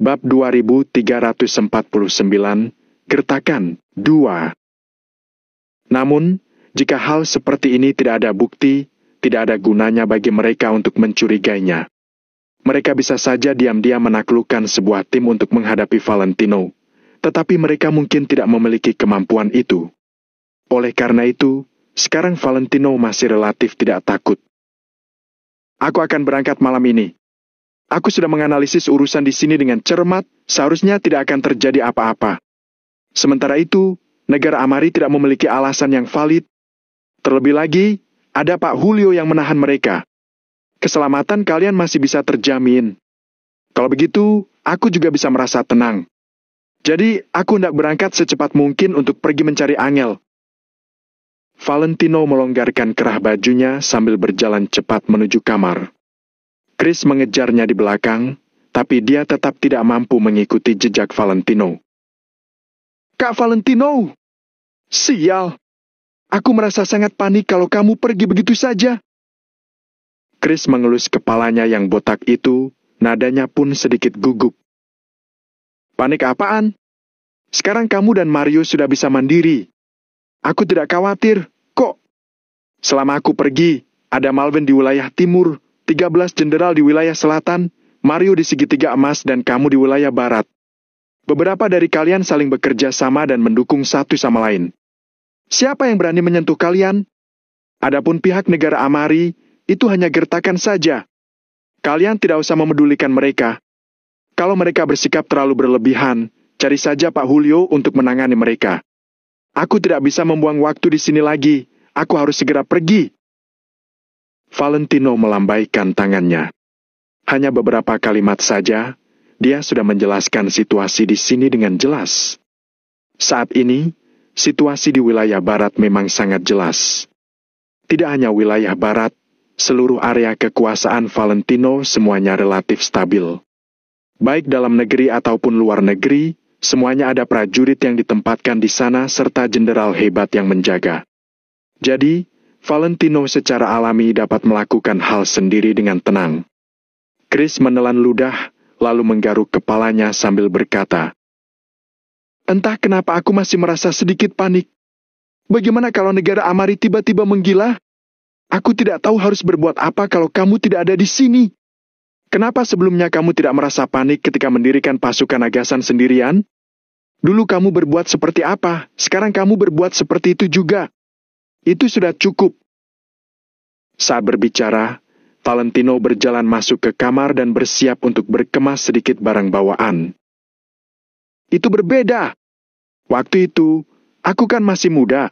Bab 2349, Gertakan 2. Namun, jika hal seperti ini tidak ada bukti, tidak ada gunanya bagi mereka untuk mencurigainya. Mereka bisa saja diam-diam menaklukkan sebuah tim untuk menghadapi Valentino, tetapi mereka mungkin tidak memiliki kemampuan itu. Oleh karena itu, sekarang Valentino masih relatif tidak takut. Aku akan berangkat malam ini. Aku sudah menganalisis urusan di sini dengan cermat, seharusnya tidak akan terjadi apa-apa. Sementara itu, negara Amari tidak memiliki alasan yang valid. Terlebih lagi, ada Pak Julio yang menahan mereka. Keselamatan kalian masih bisa terjamin. Kalau begitu, aku juga bisa merasa tenang. Jadi, aku hendak berangkat secepat mungkin untuk pergi mencari Angel. Valentino melonggarkan kerah bajunya sambil berjalan cepat menuju kamar. Chris mengejarnya di belakang, tapi dia tetap tidak mampu mengikuti jejak Valentino. Kak Valentino! Sial! Aku merasa sangat panik kalau kamu pergi begitu saja. Chris mengelus kepalanya yang botak itu, nadanya pun sedikit gugup. Panik apaan? Sekarang kamu dan Mario sudah bisa mandiri. Aku tidak khawatir, kok. Selama aku pergi, ada Malvin di wilayah timur, 13 jenderal di wilayah selatan, Mario di segitiga emas dan kamu di wilayah barat. Beberapa dari kalian saling bekerja sama dan mendukung satu sama lain. Siapa yang berani menyentuh kalian? Adapun pihak negara Amari, itu hanya gertakan saja. Kalian tidak usah memedulikan mereka. Kalau mereka bersikap terlalu berlebihan, cari saja Pak Julio untuk menangani mereka. Aku tidak bisa membuang waktu di sini lagi. Aku harus segera pergi. Valentino melambaikan tangannya. Hanya beberapa kalimat saja, dia sudah menjelaskan situasi di sini dengan jelas. Saat ini, situasi di wilayah barat memang sangat jelas. Tidak hanya wilayah barat, seluruh area kekuasaan Valentino semuanya relatif stabil. Baik dalam negeri ataupun luar negeri, semuanya ada prajurit yang ditempatkan di sana serta jenderal hebat yang menjaga. Jadi, Valentino secara alami dapat melakukan hal sendiri dengan tenang. Chris menelan ludah, lalu menggaruk kepalanya sambil berkata, entah kenapa aku masih merasa sedikit panik. Bagaimana kalau negara Amari tiba-tiba menggila? Aku tidak tahu harus berbuat apa kalau kamu tidak ada di sini. Kenapa sebelumnya kamu tidak merasa panik ketika mendirikan pasukan Agasan sendirian? Dulu kamu berbuat seperti apa, sekarang kamu berbuat seperti itu juga. Itu sudah cukup. Saat berbicara, Valentino berjalan masuk ke kamar dan bersiap untuk berkemas sedikit barang bawaan. Itu berbeda. Waktu itu, aku kan masih muda.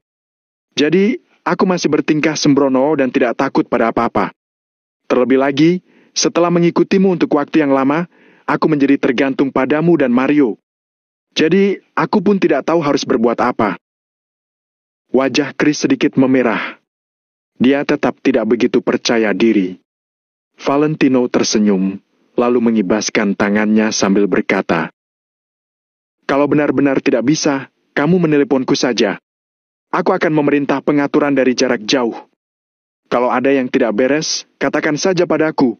Jadi, aku masih bertingkah sembrono dan tidak takut pada apa-apa. Terlebih lagi, setelah mengikutimu untuk waktu yang lama, aku menjadi tergantung padamu dan Mario. Jadi, aku pun tidak tahu harus berbuat apa. Wajah Chris sedikit memerah. Dia tetap tidak begitu percaya diri. Valentino tersenyum, lalu mengibaskan tangannya sambil berkata, kalau benar-benar tidak bisa, kamu meneleponku saja. Aku akan memerintah pengaturan dari jarak jauh. Kalau ada yang tidak beres, katakan saja padaku.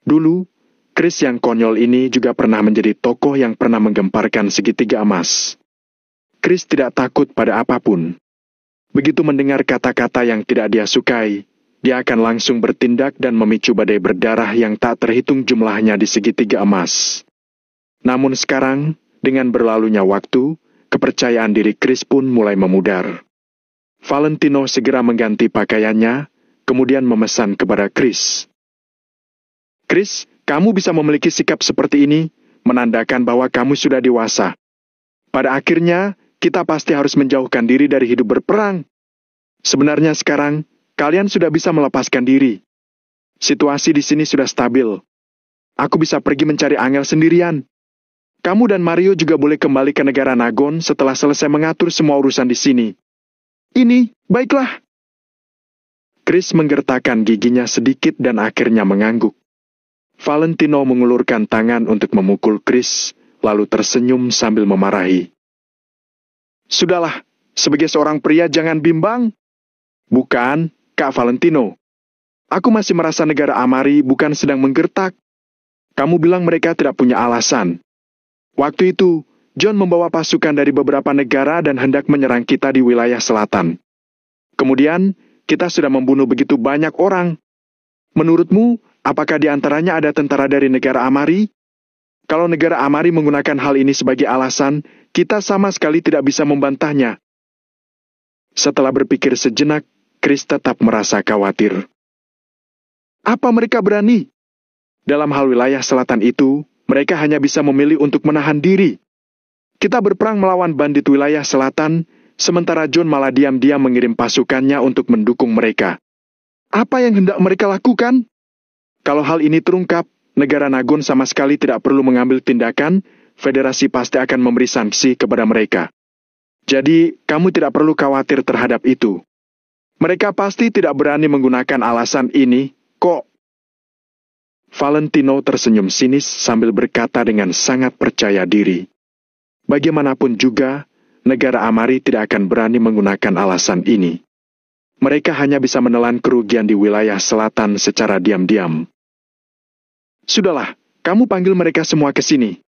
Dulu, Chris yang konyol ini juga pernah menjadi tokoh yang pernah menggemparkan segitiga emas. Chris tidak takut pada apapun. Begitu mendengar kata-kata yang tidak dia sukai, dia akan langsung bertindak dan memicu badai berdarah yang tak terhitung jumlahnya di segitiga emas. Namun sekarang, dengan berlalunya waktu, kepercayaan diri Chris pun mulai memudar. Valentino segera mengganti pakaiannya, kemudian memesan kepada Chris. Chris, kamu bisa memiliki sikap seperti ini, menandakan bahwa kamu sudah dewasa. Pada akhirnya, kita pasti harus menjauhkan diri dari hidup berperang. Sebenarnya sekarang, kalian sudah bisa melepaskan diri. Situasi di sini sudah stabil. Aku bisa pergi mencari Angel sendirian. Kamu dan Mario juga boleh kembali ke negara Nagon setelah selesai mengatur semua urusan di sini. Ini, baiklah. Chris menggertakkan giginya sedikit dan akhirnya mengangguk. Valentino mengulurkan tangan untuk memukul Chris, lalu tersenyum sambil memarahi. Sudahlah, sebagai seorang pria jangan bimbang. Bukan, Kak Valentino. Aku masih merasa negara Amari bukan sedang menggertak. Kamu bilang mereka tidak punya alasan. Waktu itu, John membawa pasukan dari beberapa negara dan hendak menyerang kita di wilayah selatan. Kemudian, kita sudah membunuh begitu banyak orang. Menurutmu, apakah di antaranya ada tentara dari negara Amari? Kalau negara Amari menggunakan hal ini sebagai alasan, kita sama sekali tidak bisa membantahnya. Setelah berpikir sejenak, Chris tetap merasa khawatir. Apa mereka berani? Dalam hal wilayah selatan itu, mereka hanya bisa memilih untuk menahan diri. Kita berperang melawan bandit wilayah selatan, sementara John malah diam-diam mengirim pasukannya untuk mendukung mereka. Apa yang hendak mereka lakukan? Kalau hal ini terungkap, negara Nagon sama sekali tidak perlu mengambil tindakan, federasi pasti akan memberi sanksi kepada mereka. Jadi, kamu tidak perlu khawatir terhadap itu. Mereka pasti tidak berani menggunakan alasan ini, kok. Valentino tersenyum sinis sambil berkata dengan sangat percaya diri. Bagaimanapun juga, negara Amari tidak akan berani menggunakan alasan ini. Mereka hanya bisa menelan kerugian di wilayah selatan secara diam-diam. Sudahlah, kamu panggil mereka semua ke sini.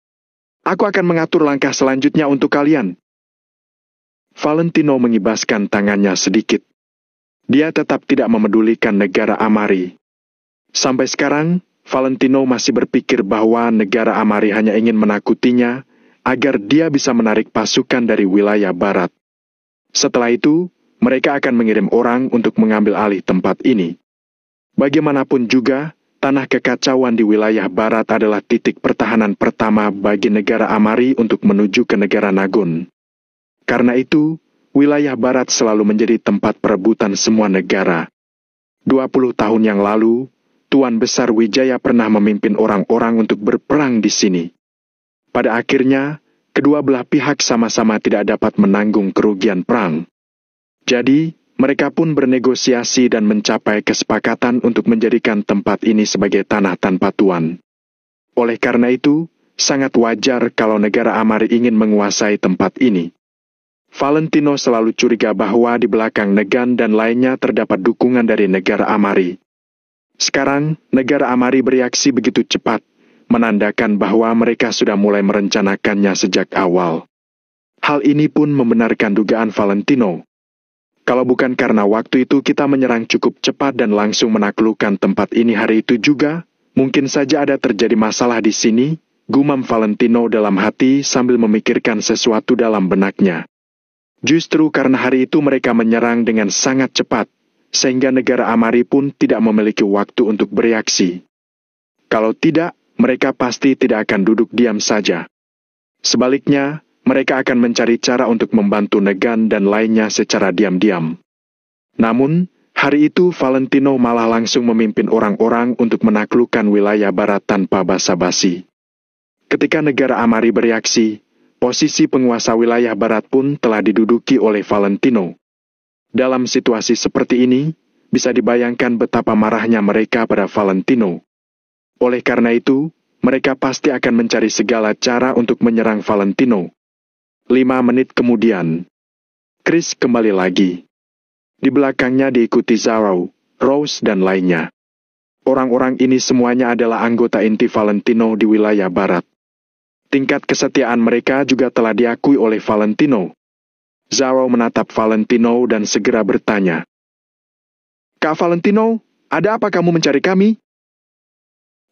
Aku akan mengatur langkah selanjutnya untuk kalian. Valentino mengibaskan tangannya sedikit. Dia tetap tidak memedulikan negara Amari. Sampai sekarang, Valentino masih berpikir bahwa negara Amari hanya ingin menakutinya agar dia bisa menarik pasukan dari wilayah barat. Setelah itu, mereka akan mengirim orang untuk mengambil alih tempat ini. Bagaimanapun juga, tanah kekacauan di wilayah barat adalah titik pertahanan pertama bagi negara Amari untuk menuju ke negara Nagon. Karena itu, wilayah barat selalu menjadi tempat perebutan semua negara. 20 tahun yang lalu, Tuan Besar Wijaya pernah memimpin orang-orang untuk berperang di sini. Pada akhirnya, kedua belah pihak sama-sama tidak dapat menanggung kerugian perang. Jadi, mereka pun bernegosiasi dan mencapai kesepakatan untuk menjadikan tempat ini sebagai tanah tanpa tuan. Oleh karena itu, sangat wajar kalau negara Amari ingin menguasai tempat ini. Valentino selalu curiga bahwa di belakang Negan dan lainnya terdapat dukungan dari negara Amari. Sekarang, negara Amari bereaksi begitu cepat, menandakan bahwa mereka sudah mulai merencanakannya sejak awal. Hal ini pun membenarkan dugaan Valentino. Kalau bukan karena waktu itu kita menyerang cukup cepat dan langsung menaklukkan tempat ini hari itu juga, mungkin saja ada terjadi masalah di sini, gumam Valentino dalam hati sambil memikirkan sesuatu dalam benaknya. Justru karena hari itu mereka menyerang dengan sangat cepat, sehingga negara Amari pun tidak memiliki waktu untuk bereaksi. Kalau tidak, mereka pasti tidak akan duduk diam saja. Sebaliknya, mereka akan mencari cara untuk membantu Negan dan lainnya secara diam-diam. Namun, hari itu Valentino malah langsung memimpin orang-orang untuk menaklukkan wilayah barat tanpa basa-basi. Ketika negara Amari bereaksi, posisi penguasa wilayah barat pun telah diduduki oleh Valentino. Dalam situasi seperti ini, bisa dibayangkan betapa marahnya mereka pada Valentino. Oleh karena itu, mereka pasti akan mencari segala cara untuk menyerang Valentino. 5 menit kemudian, Chris kembali lagi. Di belakangnya diikuti Zarrow, Rose dan lainnya. Orang-orang ini semuanya adalah anggota inti Valentino di wilayah barat. Tingkat kesetiaan mereka juga telah diakui oleh Valentino. Zarrow menatap Valentino dan segera bertanya, "Kak Valentino, ada apa kamu mencari kami?"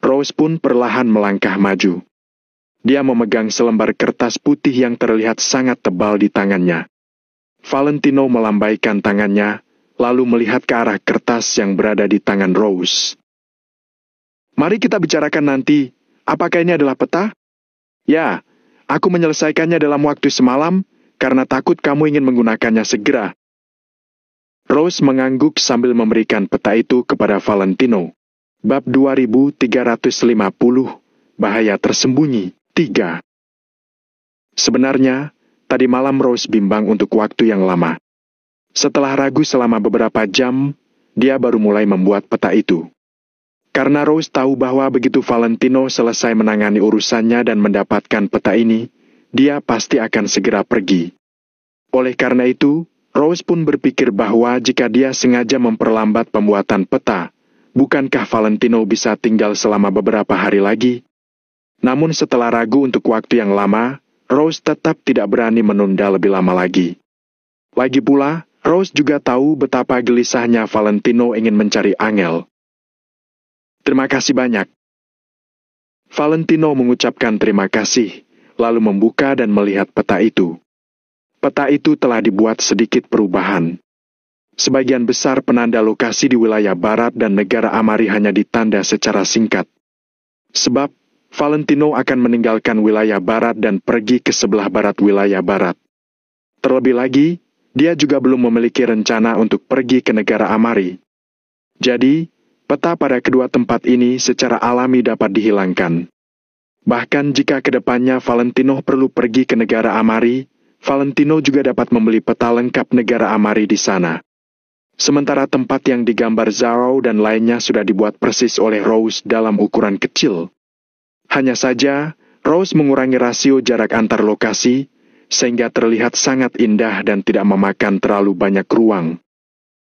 Rose pun perlahan melangkah maju. Dia memegang selembar kertas putih yang terlihat sangat tebal di tangannya. Valentino melambaikan tangannya, lalu melihat ke arah kertas yang berada di tangan Rose. "Mari kita bicarakan nanti. Apakah ini adalah peta?" "Ya, aku menyelesaikannya dalam waktu semalam, karena takut kamu ingin menggunakannya segera." Rose mengangguk sambil memberikan peta itu kepada Valentino. Bab 2350, Bahaya Tersembunyi, 3. Sebenarnya, tadi malam Rose bimbang untuk waktu yang lama. Setelah ragu selama beberapa jam, dia baru mulai membuat peta itu. Karena Rose tahu bahwa begitu Valentino selesai menangani urusannya dan mendapatkan peta ini, dia pasti akan segera pergi. Oleh karena itu, Rose pun berpikir bahwa jika dia sengaja memperlambat pembuatan peta, bukankah Valentino bisa tinggal selama beberapa hari lagi? Namun setelah ragu untuk waktu yang lama, Rose tetap tidak berani menunda lebih lama lagi. Lagi pula, Rose juga tahu betapa gelisahnya Valentino ingin mencari Angel. Terima kasih banyak. Valentino mengucapkan terima kasih, lalu membuka dan melihat peta itu. Peta itu telah dibuat sedikit perubahan. Sebagian besar penanda lokasi di wilayah barat dan negara Amari hanya ditanda secara singkat. Sebab, Valentino akan meninggalkan wilayah barat dan pergi ke sebelah barat wilayah barat. Terlebih lagi, dia juga belum memiliki rencana untuk pergi ke negara Amari. Jadi, peta pada kedua tempat ini secara alami dapat dihilangkan. Bahkan jika kedepannya Valentino perlu pergi ke negara Amari, Valentino juga dapat membeli peta lengkap negara Amari di sana. Sementara tempat yang digambar Zhao dan lainnya sudah dibuat persis oleh Rose dalam ukuran kecil. Hanya saja, Rose mengurangi rasio jarak antar lokasi, sehingga terlihat sangat indah dan tidak memakan terlalu banyak ruang.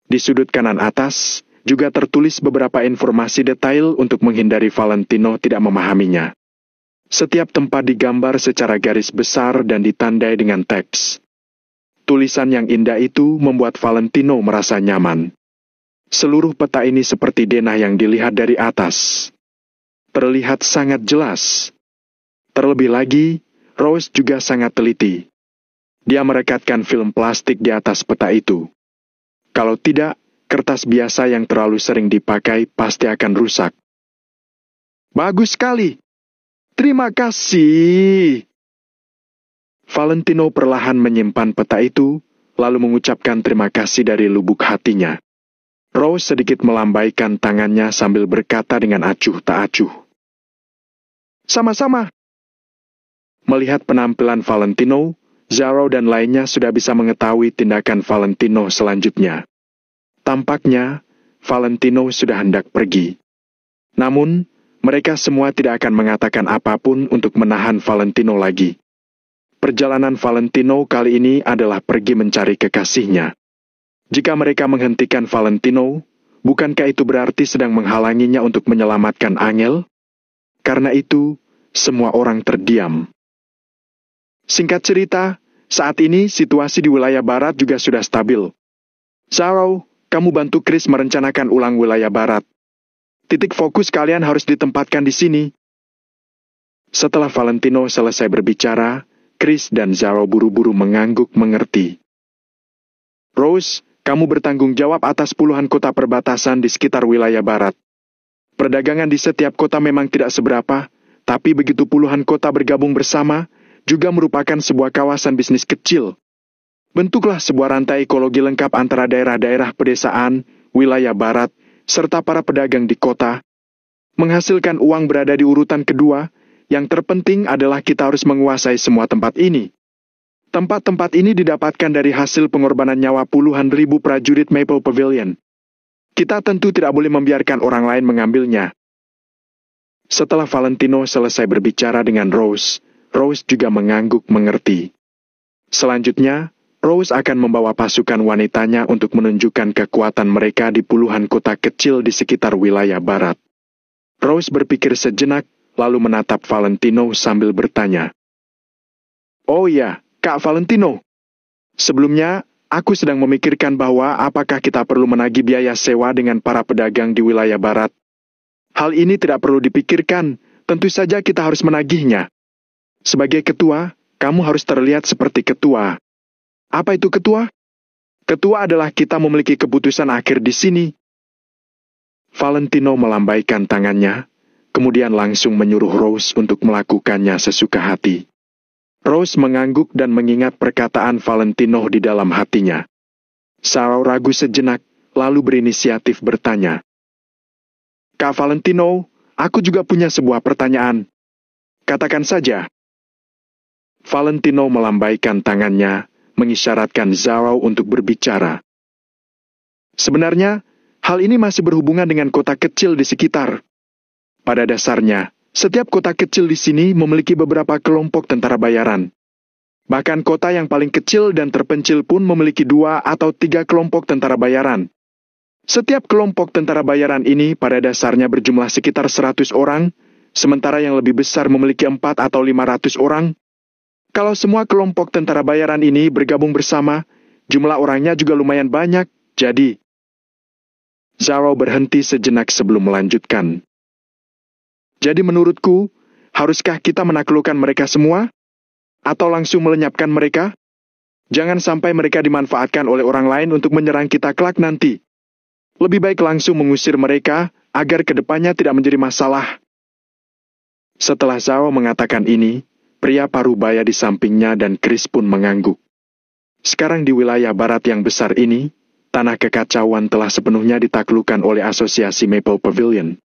Di sudut kanan atas, juga tertulis beberapa informasi detail untuk menghindari Valentino tidak memahaminya. Setiap tempat digambar secara garis besar dan ditandai dengan teks. Tulisan yang indah itu membuat Valentino merasa nyaman. Seluruh peta ini seperti denah yang dilihat dari atas. Terlihat sangat jelas. Terlebih lagi, Rose juga sangat teliti. Dia merekatkan film plastik di atas peta itu. Kalau tidak, kertas biasa yang terlalu sering dipakai pasti akan rusak. Bagus sekali. Terima kasih. Valentino perlahan menyimpan peta itu, lalu mengucapkan terima kasih dari lubuk hatinya. Rose sedikit melambaikan tangannya sambil berkata dengan acuh tak acuh. Sama-sama. Melihat penampilan Valentino, Zhao dan lainnya sudah bisa mengetahui tindakan Valentino selanjutnya. Tampaknya, Valentino sudah hendak pergi. Namun, mereka semua tidak akan mengatakan apapun untuk menahan Valentino lagi. Perjalanan Valentino kali ini adalah pergi mencari kekasihnya. Jika mereka menghentikan Valentino, bukankah itu berarti sedang menghalanginya untuk menyelamatkan Angel? Karena itu, semua orang terdiam. Singkat cerita, saat ini situasi di wilayah barat juga sudah stabil. Zhao, kamu bantu Chris merencanakan ulang wilayah barat. Titik fokus kalian harus ditempatkan di sini. Setelah Valentino selesai berbicara, Chris dan Zhao buru-buru mengangguk mengerti. Rose, kamu bertanggung jawab atas puluhan kota perbatasan di sekitar wilayah barat. Perdagangan di setiap kota memang tidak seberapa, tapi begitu puluhan kota bergabung bersama, juga merupakan sebuah kawasan bisnis kecil. Bentuklah sebuah rantai ekologi lengkap antara daerah-daerah pedesaan, wilayah barat, serta para pedagang di kota. Menghasilkan uang berada di urutan kedua, yang terpenting adalah kita harus menguasai semua tempat ini. Tempat-tempat ini didapatkan dari hasil pengorbanan nyawa puluhan ribu prajurit Maple Pavilion. Kita tentu tidak boleh membiarkan orang lain mengambilnya. Setelah Valentino selesai berbicara dengan Rose, Rose juga mengangguk mengerti. Selanjutnya, Rose akan membawa pasukan wanitanya untuk menunjukkan kekuatan mereka di puluhan kota kecil di sekitar wilayah barat. Rose berpikir sejenak, lalu menatap Valentino sambil bertanya. Oh iya, Kak Valentino. Sebelumnya, aku sedang memikirkan bahwa apakah kita perlu menagih biaya sewa dengan para pedagang di wilayah barat. Hal ini tidak perlu dipikirkan, tentu saja kita harus menagihnya. Sebagai ketua, kamu harus terlihat seperti ketua. Apa itu ketua? Ketua adalah kita memiliki keputusan akhir di sini. Valentino melambaikan tangannya, kemudian langsung menyuruh Rose untuk melakukannya sesuka hati. Rose mengangguk dan mengingat perkataan Valentino di dalam hatinya. Zhao ragu sejenak, lalu berinisiatif bertanya. Kak Valentino, aku juga punya sebuah pertanyaan. Katakan saja. Valentino melambaikan tangannya, mengisyaratkan Zhao untuk berbicara. Sebenarnya, hal ini masih berhubungan dengan kota kecil di sekitar. Pada dasarnya, setiap kota kecil di sini memiliki beberapa kelompok tentara bayaran. Bahkan kota yang paling kecil dan terpencil pun memiliki 2 atau 3 kelompok tentara bayaran. Setiap kelompok tentara bayaran ini pada dasarnya berjumlah sekitar 100 orang, sementara yang lebih besar memiliki 4 atau 500 orang. Kalau semua kelompok tentara bayaran ini bergabung bersama, jumlah orangnya juga lumayan banyak, jadi... Zhao berhenti sejenak sebelum melanjutkan. Jadi menurutku, haruskah kita menaklukkan mereka semua? Atau langsung melenyapkan mereka? Jangan sampai mereka dimanfaatkan oleh orang lain untuk menyerang kita kelak nanti. Lebih baik langsung mengusir mereka, agar kedepannya tidak menjadi masalah. Setelah Zhao mengatakan ini, pria parubaya di sampingnya dan Chris pun mengangguk. Sekarang di wilayah barat yang besar ini, tanah kekacauan telah sepenuhnya ditaklukkan oleh asosiasi Maple Pavilion.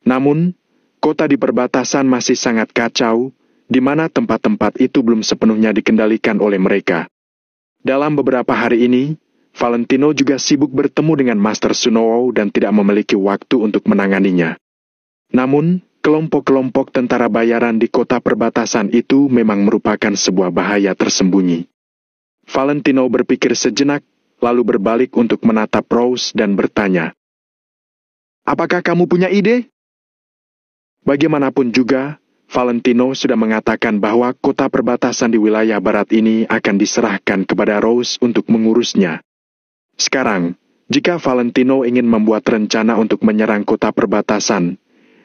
Namun, kota di perbatasan masih sangat kacau, di mana tempat-tempat itu belum sepenuhnya dikendalikan oleh mereka. Dalam beberapa hari ini, Valentino juga sibuk bertemu dengan Master Sunowo dan tidak memiliki waktu untuk menanganinya. Namun, kelompok-kelompok tentara bayaran di kota perbatasan itu memang merupakan sebuah bahaya tersembunyi. Valentino berpikir sejenak, lalu berbalik untuk menatap Rose dan bertanya, "Apakah kamu punya ide?" Bagaimanapun juga, Valentino sudah mengatakan bahwa kota perbatasan di wilayah barat ini akan diserahkan kepada Rose untuk mengurusnya. Sekarang, jika Valentino ingin membuat rencana untuk menyerang kota perbatasan,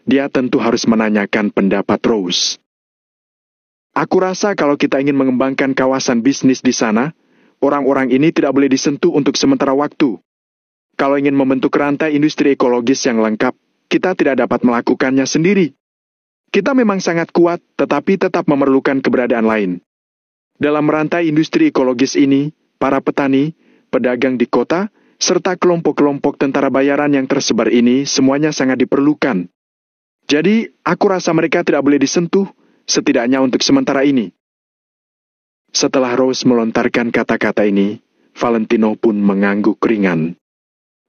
dia tentu harus menanyakan pendapat Rose. Aku rasa kalau kita ingin mengembangkan kawasan bisnis di sana, orang-orang ini tidak boleh disentuh untuk sementara waktu. Kalau ingin membentuk rantai industri ekologis yang lengkap, kita tidak dapat melakukannya sendiri. Kita memang sangat kuat, tetapi tetap memerlukan keberadaan lain. Dalam rantai industri ekologis ini, para petani, pedagang di kota, serta kelompok-kelompok tentara bayaran yang tersebar ini semuanya sangat diperlukan. Jadi, aku rasa mereka tidak boleh disentuh, setidaknya untuk sementara ini. Setelah Rose melontarkan kata-kata ini, Valentino pun mengangguk ringan.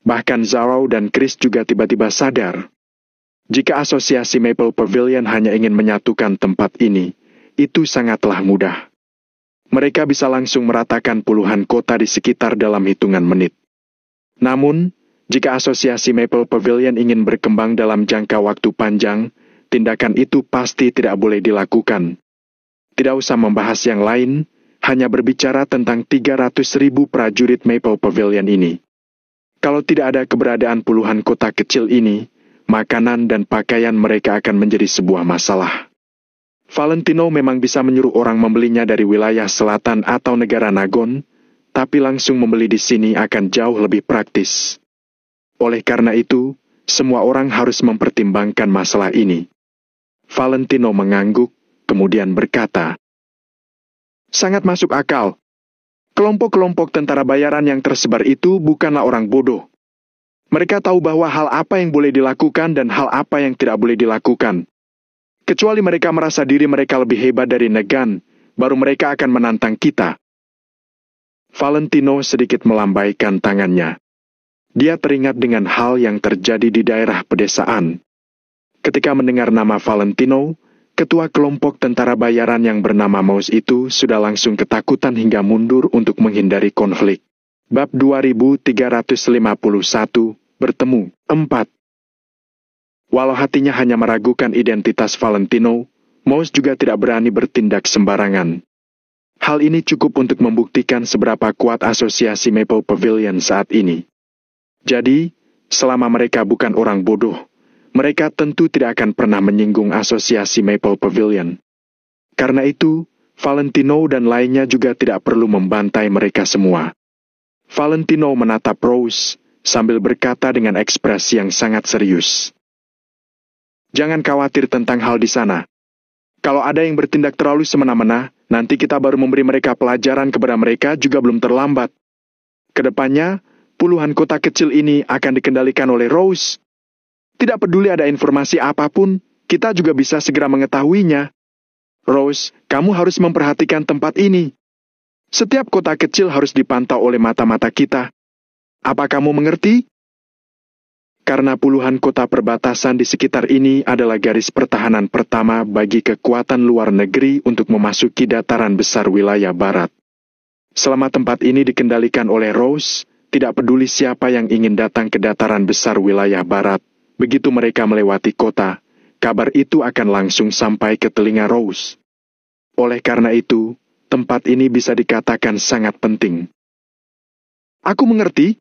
Bahkan Zhao dan Chris juga tiba-tiba sadar. Jika asosiasi Maple Pavilion hanya ingin menyatukan tempat ini, itu sangatlah mudah. Mereka bisa langsung meratakan puluhan kota di sekitar dalam hitungan menit. Namun, jika asosiasi Maple Pavilion ingin berkembang dalam jangka waktu panjang, tindakan itu pasti tidak boleh dilakukan. Tidak usah membahas yang lain, hanya berbicara tentang 300.000 prajurit Maple Pavilion ini. Kalau tidak ada keberadaan puluhan kota kecil ini, makanan dan pakaian mereka akan menjadi sebuah masalah. Valentino memang bisa menyuruh orang membelinya dari wilayah selatan atau negara Nagon, tapi langsung membeli di sini akan jauh lebih praktis. Oleh karena itu, semua orang harus mempertimbangkan masalah ini. Valentino mengangguk, kemudian berkata, "Sangat masuk akal. Kelompok-kelompok tentara bayaran yang tersebar itu bukanlah orang bodoh. Mereka tahu bahwa hal apa yang boleh dilakukan dan hal apa yang tidak boleh dilakukan. Kecuali mereka merasa diri mereka lebih hebat dari Negan, baru mereka akan menantang kita." Valentino sedikit melambaikan tangannya. Dia teringat dengan hal yang terjadi di daerah pedesaan. Ketika mendengar nama Valentino, ketua kelompok tentara bayaran yang bernama Mouse itu sudah langsung ketakutan hingga mundur untuk menghindari konflik. Bab 2351, bertemu, 4. Walau hatinya hanya meragukan identitas Valentino, Mouse juga tidak berani bertindak sembarangan. Hal ini cukup untuk membuktikan seberapa kuat asosiasi Maple Pavilion saat ini. Jadi, selama mereka bukan orang bodoh, mereka tentu tidak akan pernah menyinggung asosiasi Maple Pavilion. Karena itu, Valentino dan lainnya juga tidak perlu membantai mereka semua. Valentino menatap Rose, sambil berkata dengan ekspresi yang sangat serius. "Jangan khawatir tentang hal di sana. Kalau ada yang bertindak terlalu semena-mena, nanti kita baru memberi mereka pelajaran kepada mereka juga belum terlambat. Kedepannya, puluhan kota kecil ini akan dikendalikan oleh Rose. Tidak peduli ada informasi apapun, kita juga bisa segera mengetahuinya. Rose, kamu harus memperhatikan tempat ini. Setiap kota kecil harus dipantau oleh mata-mata kita. Apa kamu mengerti?" Karena puluhan kota perbatasan di sekitar ini adalah garis pertahanan pertama bagi kekuatan luar negeri untuk memasuki dataran besar wilayah barat. Selama tempat ini dikendalikan oleh Rose, tidak peduli siapa yang ingin datang ke dataran besar wilayah barat, begitu mereka melewati kota, kabar itu akan langsung sampai ke telinga Rose. Oleh karena itu, tempat ini bisa dikatakan sangat penting. Aku mengerti.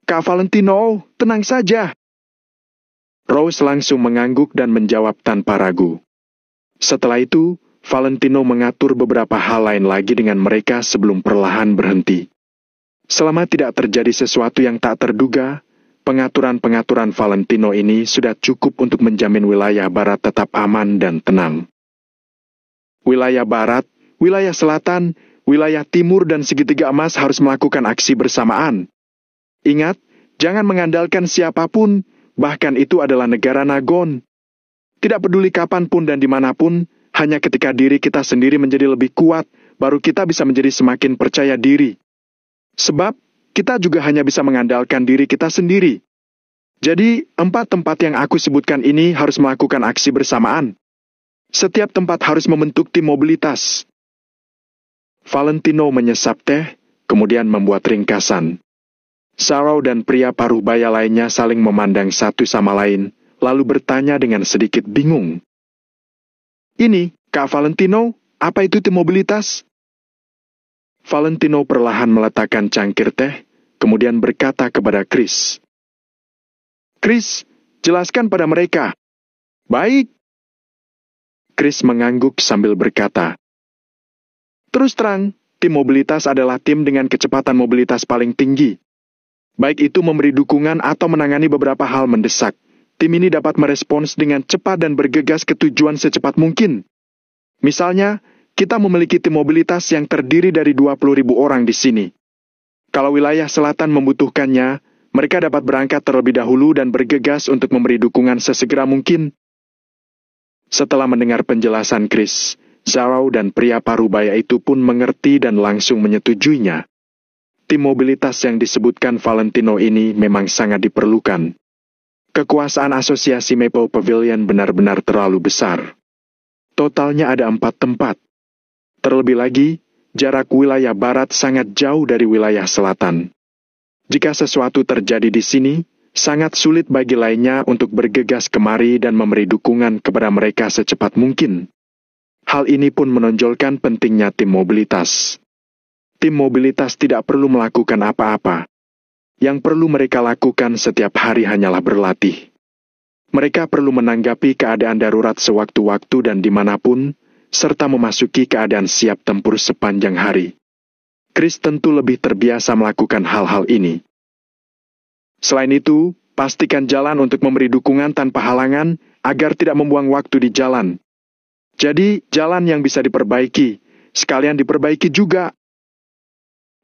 Kak Valentino, tenang saja. Rose langsung mengangguk dan menjawab tanpa ragu. Setelah itu, Valentino mengatur beberapa hal lain lagi dengan mereka sebelum perlahan berhenti. Selama tidak terjadi sesuatu yang tak terduga, pengaturan-pengaturan Valentino ini sudah cukup untuk menjamin wilayah barat tetap aman dan tenang. Wilayah barat, wilayah selatan, wilayah timur dan segitiga emas harus melakukan aksi bersamaan. Ingat, jangan mengandalkan siapapun, bahkan itu adalah negara Nagon. Tidak peduli kapanpun dan dimanapun, hanya ketika diri kita sendiri menjadi lebih kuat, baru kita bisa menjadi semakin percaya diri. Sebab, kita juga hanya bisa mengandalkan diri kita sendiri. Jadi, 4 tempat yang aku sebutkan ini harus melakukan aksi bersamaan. Setiap tempat harus membentuk tim mobilitas. Valentino menyesap teh, kemudian membuat ringkasan. Sarau dan pria paruh baya lainnya saling memandang satu sama lain, lalu bertanya dengan sedikit bingung. Ini, Kak Valentino, apa itu tim mobilitas? Valentino perlahan meletakkan cangkir teh, kemudian berkata kepada Chris. Chris, jelaskan pada mereka. Baik. Chris mengangguk sambil berkata. Terus terang, tim mobilitas adalah tim dengan kecepatan mobilitas paling tinggi. Baik itu memberi dukungan atau menangani beberapa hal mendesak. Tim ini dapat merespons dengan cepat dan bergegas ke tujuan secepat mungkin. Misalnya, kita memiliki tim mobilitas yang terdiri dari 20.000 orang di sini. Kalau wilayah selatan membutuhkannya, mereka dapat berangkat terlebih dahulu dan bergegas untuk memberi dukungan sesegera mungkin. Setelah mendengar penjelasan Chris, Zarau dan pria parubaya itu pun mengerti dan langsung menyetujuinya. Tim mobilitas yang disebutkan Valentino ini memang sangat diperlukan. Kekuasaan asosiasi Maple Pavilion benar-benar terlalu besar. Totalnya ada 4 tempat. Terlebih lagi, jarak wilayah barat sangat jauh dari wilayah selatan. Jika sesuatu terjadi di sini, sangat sulit bagi lainnya untuk bergegas kemari dan memberi dukungan kepada mereka secepat mungkin. Hal ini pun menonjolkan pentingnya tim mobilitas. Tim mobilitas tidak perlu melakukan apa-apa. Yang perlu mereka lakukan setiap hari hanyalah berlatih. Mereka perlu menanggapi keadaan darurat sewaktu-waktu dan dimanapun, serta memasuki keadaan siap tempur sepanjang hari. Chris tentu lebih terbiasa melakukan hal-hal ini. Selain itu, pastikan jalan untuk memberi dukungan tanpa halangan agar tidak membuang waktu di jalan. Jadi, jalan yang bisa diperbaiki, sekalian diperbaiki juga.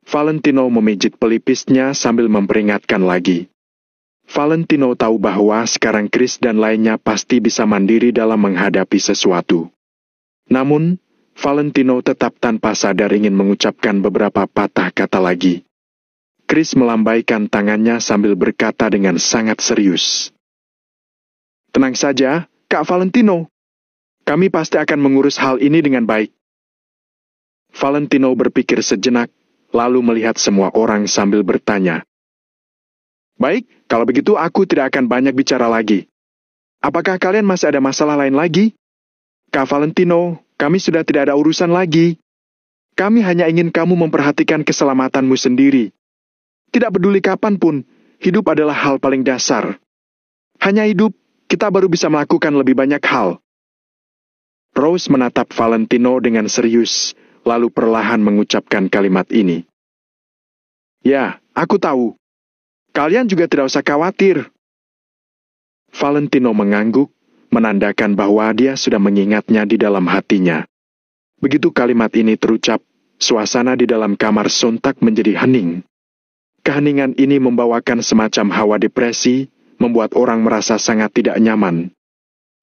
Valentino memijit pelipisnya sambil memperingatkan lagi. Valentino tahu bahwa sekarang Chris dan lainnya pasti bisa mandiri dalam menghadapi sesuatu. Namun, Valentino tetap tanpa sadar ingin mengucapkan beberapa patah kata lagi. Chris melambaikan tangannya sambil berkata dengan sangat serius. Tenang saja, Kak Valentino. Kami pasti akan mengurus hal ini dengan baik. Valentino berpikir sejenak, lalu melihat semua orang sambil bertanya. Baik, kalau begitu aku tidak akan banyak bicara lagi. Apakah kalian masih ada masalah lain lagi? Kak Valentino, kami sudah tidak ada urusan lagi. Kami hanya ingin kamu memperhatikan keselamatanmu sendiri. Tidak peduli kapanpun, hidup adalah hal paling dasar. Hanya hidup, kita baru bisa melakukan lebih banyak hal. Rose menatap Valentino dengan serius, lalu perlahan mengucapkan kalimat ini. Ya, aku tahu. Kalian juga tidak usah khawatir. Valentino mengangguk, menandakan bahwa dia sudah mengingatnya di dalam hatinya. Begitu kalimat ini terucap, suasana di dalam kamar sontak menjadi hening. Keheningan ini membawakan semacam hawa depresi, membuat orang merasa sangat tidak nyaman.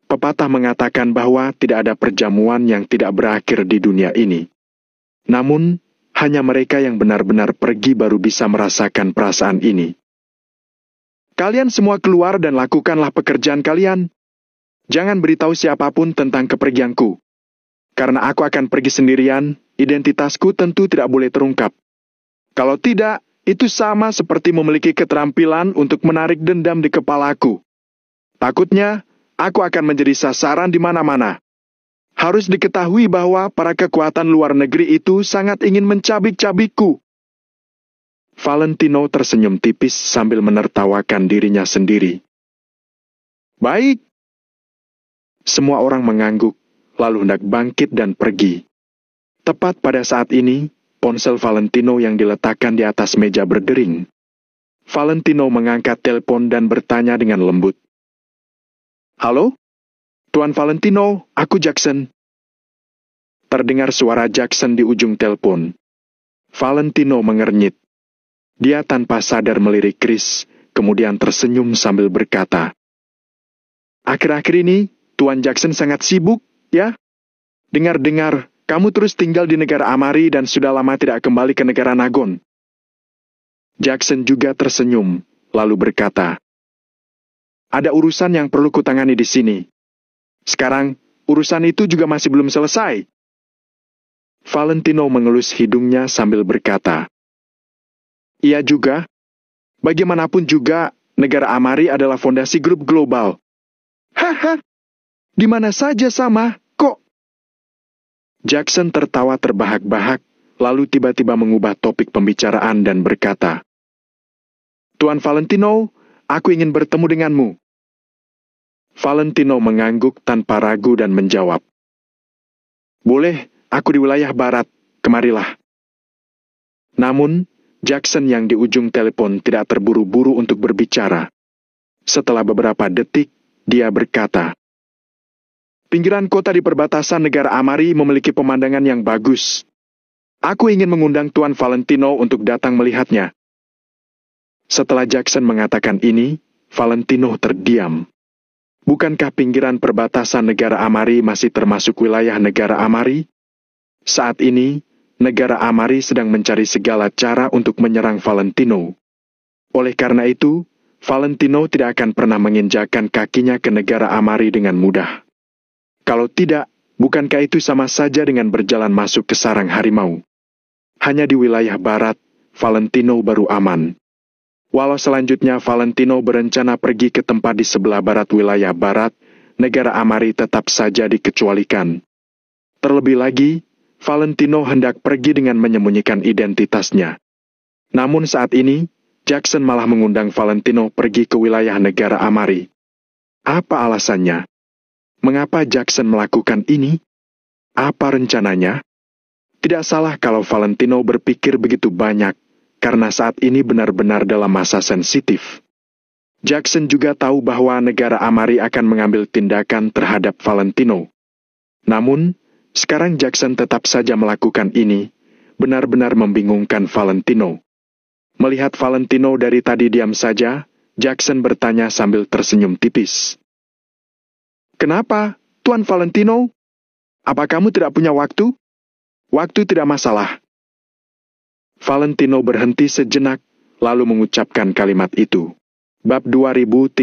Pepatah mengatakan bahwa tidak ada perjamuan yang tidak berakhir di dunia ini. Namun, hanya mereka yang benar-benar pergi baru bisa merasakan perasaan ini. Kalian semua keluar dan lakukanlah pekerjaan kalian. Jangan beritahu siapapun tentang kepergianku. Karena aku akan pergi sendirian, identitasku tentu tidak boleh terungkap. Kalau tidak, itu sama seperti memiliki keterampilan untuk menarik dendam di kepalaku. Takutnya, aku akan menjadi sasaran di mana-mana. Harus diketahui bahwa para kekuatan luar negeri itu sangat ingin mencabik-cabikku. Valentino tersenyum tipis sambil menertawakan dirinya sendiri. Baik. Semua orang mengangguk, lalu hendak bangkit dan pergi. Tepat pada saat ini, ponsel Valentino yang diletakkan di atas meja berdering. Valentino mengangkat telepon dan bertanya dengan lembut. Halo? Tuan Valentino, aku Jackson. Terdengar suara Jackson di ujung telepon. Valentino mengernyit. Dia tanpa sadar melirik Chris, kemudian tersenyum sambil berkata, akhir-akhir ini, Tuan Jackson sangat sibuk, ya? Dengar-dengar, kamu terus tinggal di negara Amari dan sudah lama tidak kembali ke negara Nagon. Jackson juga tersenyum, lalu berkata, ada urusan yang perlu kutangani di sini. Sekarang, urusan itu juga masih belum selesai. Valentino mengelus hidungnya sambil berkata, iya juga. Bagaimanapun juga, negara Amari adalah fondasi grup global. Haha, di mana saja sama, kok? Jackson tertawa terbahak-bahak, lalu tiba-tiba mengubah topik pembicaraan dan berkata, Tuan Valentino, aku ingin bertemu denganmu. Valentino mengangguk tanpa ragu dan menjawab, boleh, aku di wilayah barat, kemarilah. Namun, Jackson yang di ujung telepon tidak terburu-buru untuk berbicara. Setelah beberapa detik, dia berkata, pinggiran kota di perbatasan negara Amari memiliki pemandangan yang bagus. Aku ingin mengundang Tuan Valentino untuk datang melihatnya. Setelah Jackson mengatakan ini, Valentino terdiam. Bukankah pinggiran perbatasan negara Amari masih termasuk wilayah negara Amari? Saat ini, negara Amari sedang mencari segala cara untuk menyerang Valentino. Oleh karena itu, Valentino tidak akan pernah menginjakkan kakinya ke negara Amari dengan mudah. Kalau tidak, bukankah itu sama saja dengan berjalan masuk ke sarang harimau? Hanya di wilayah barat, Valentino baru aman. Walau selanjutnya Valentino berencana pergi ke tempat di sebelah barat wilayah barat, negara Amari tetap saja dikecualikan. Terlebih lagi, Valentino hendak pergi dengan menyembunyikan identitasnya. Namun saat ini, Jackson malah mengundang Valentino pergi ke wilayah negara Amari. Apa alasannya? Mengapa Jackson melakukan ini? Apa rencananya? Tidak salah kalau Valentino berpikir begitu banyak, karena saat ini benar-benar dalam masa sensitif. Jackson juga tahu bahwa negara Amari akan mengambil tindakan terhadap Valentino. Namun, sekarang Jackson tetap saja melakukan ini, benar-benar membingungkan Valentino. Melihat Valentino dari tadi diam saja, Jackson bertanya sambil tersenyum tipis. Kenapa, Tuan Valentino? Apa kamu tidak punya waktu? Waktu tidak masalah. Valentino berhenti sejenak, lalu mengucapkan kalimat itu. Bab 2352,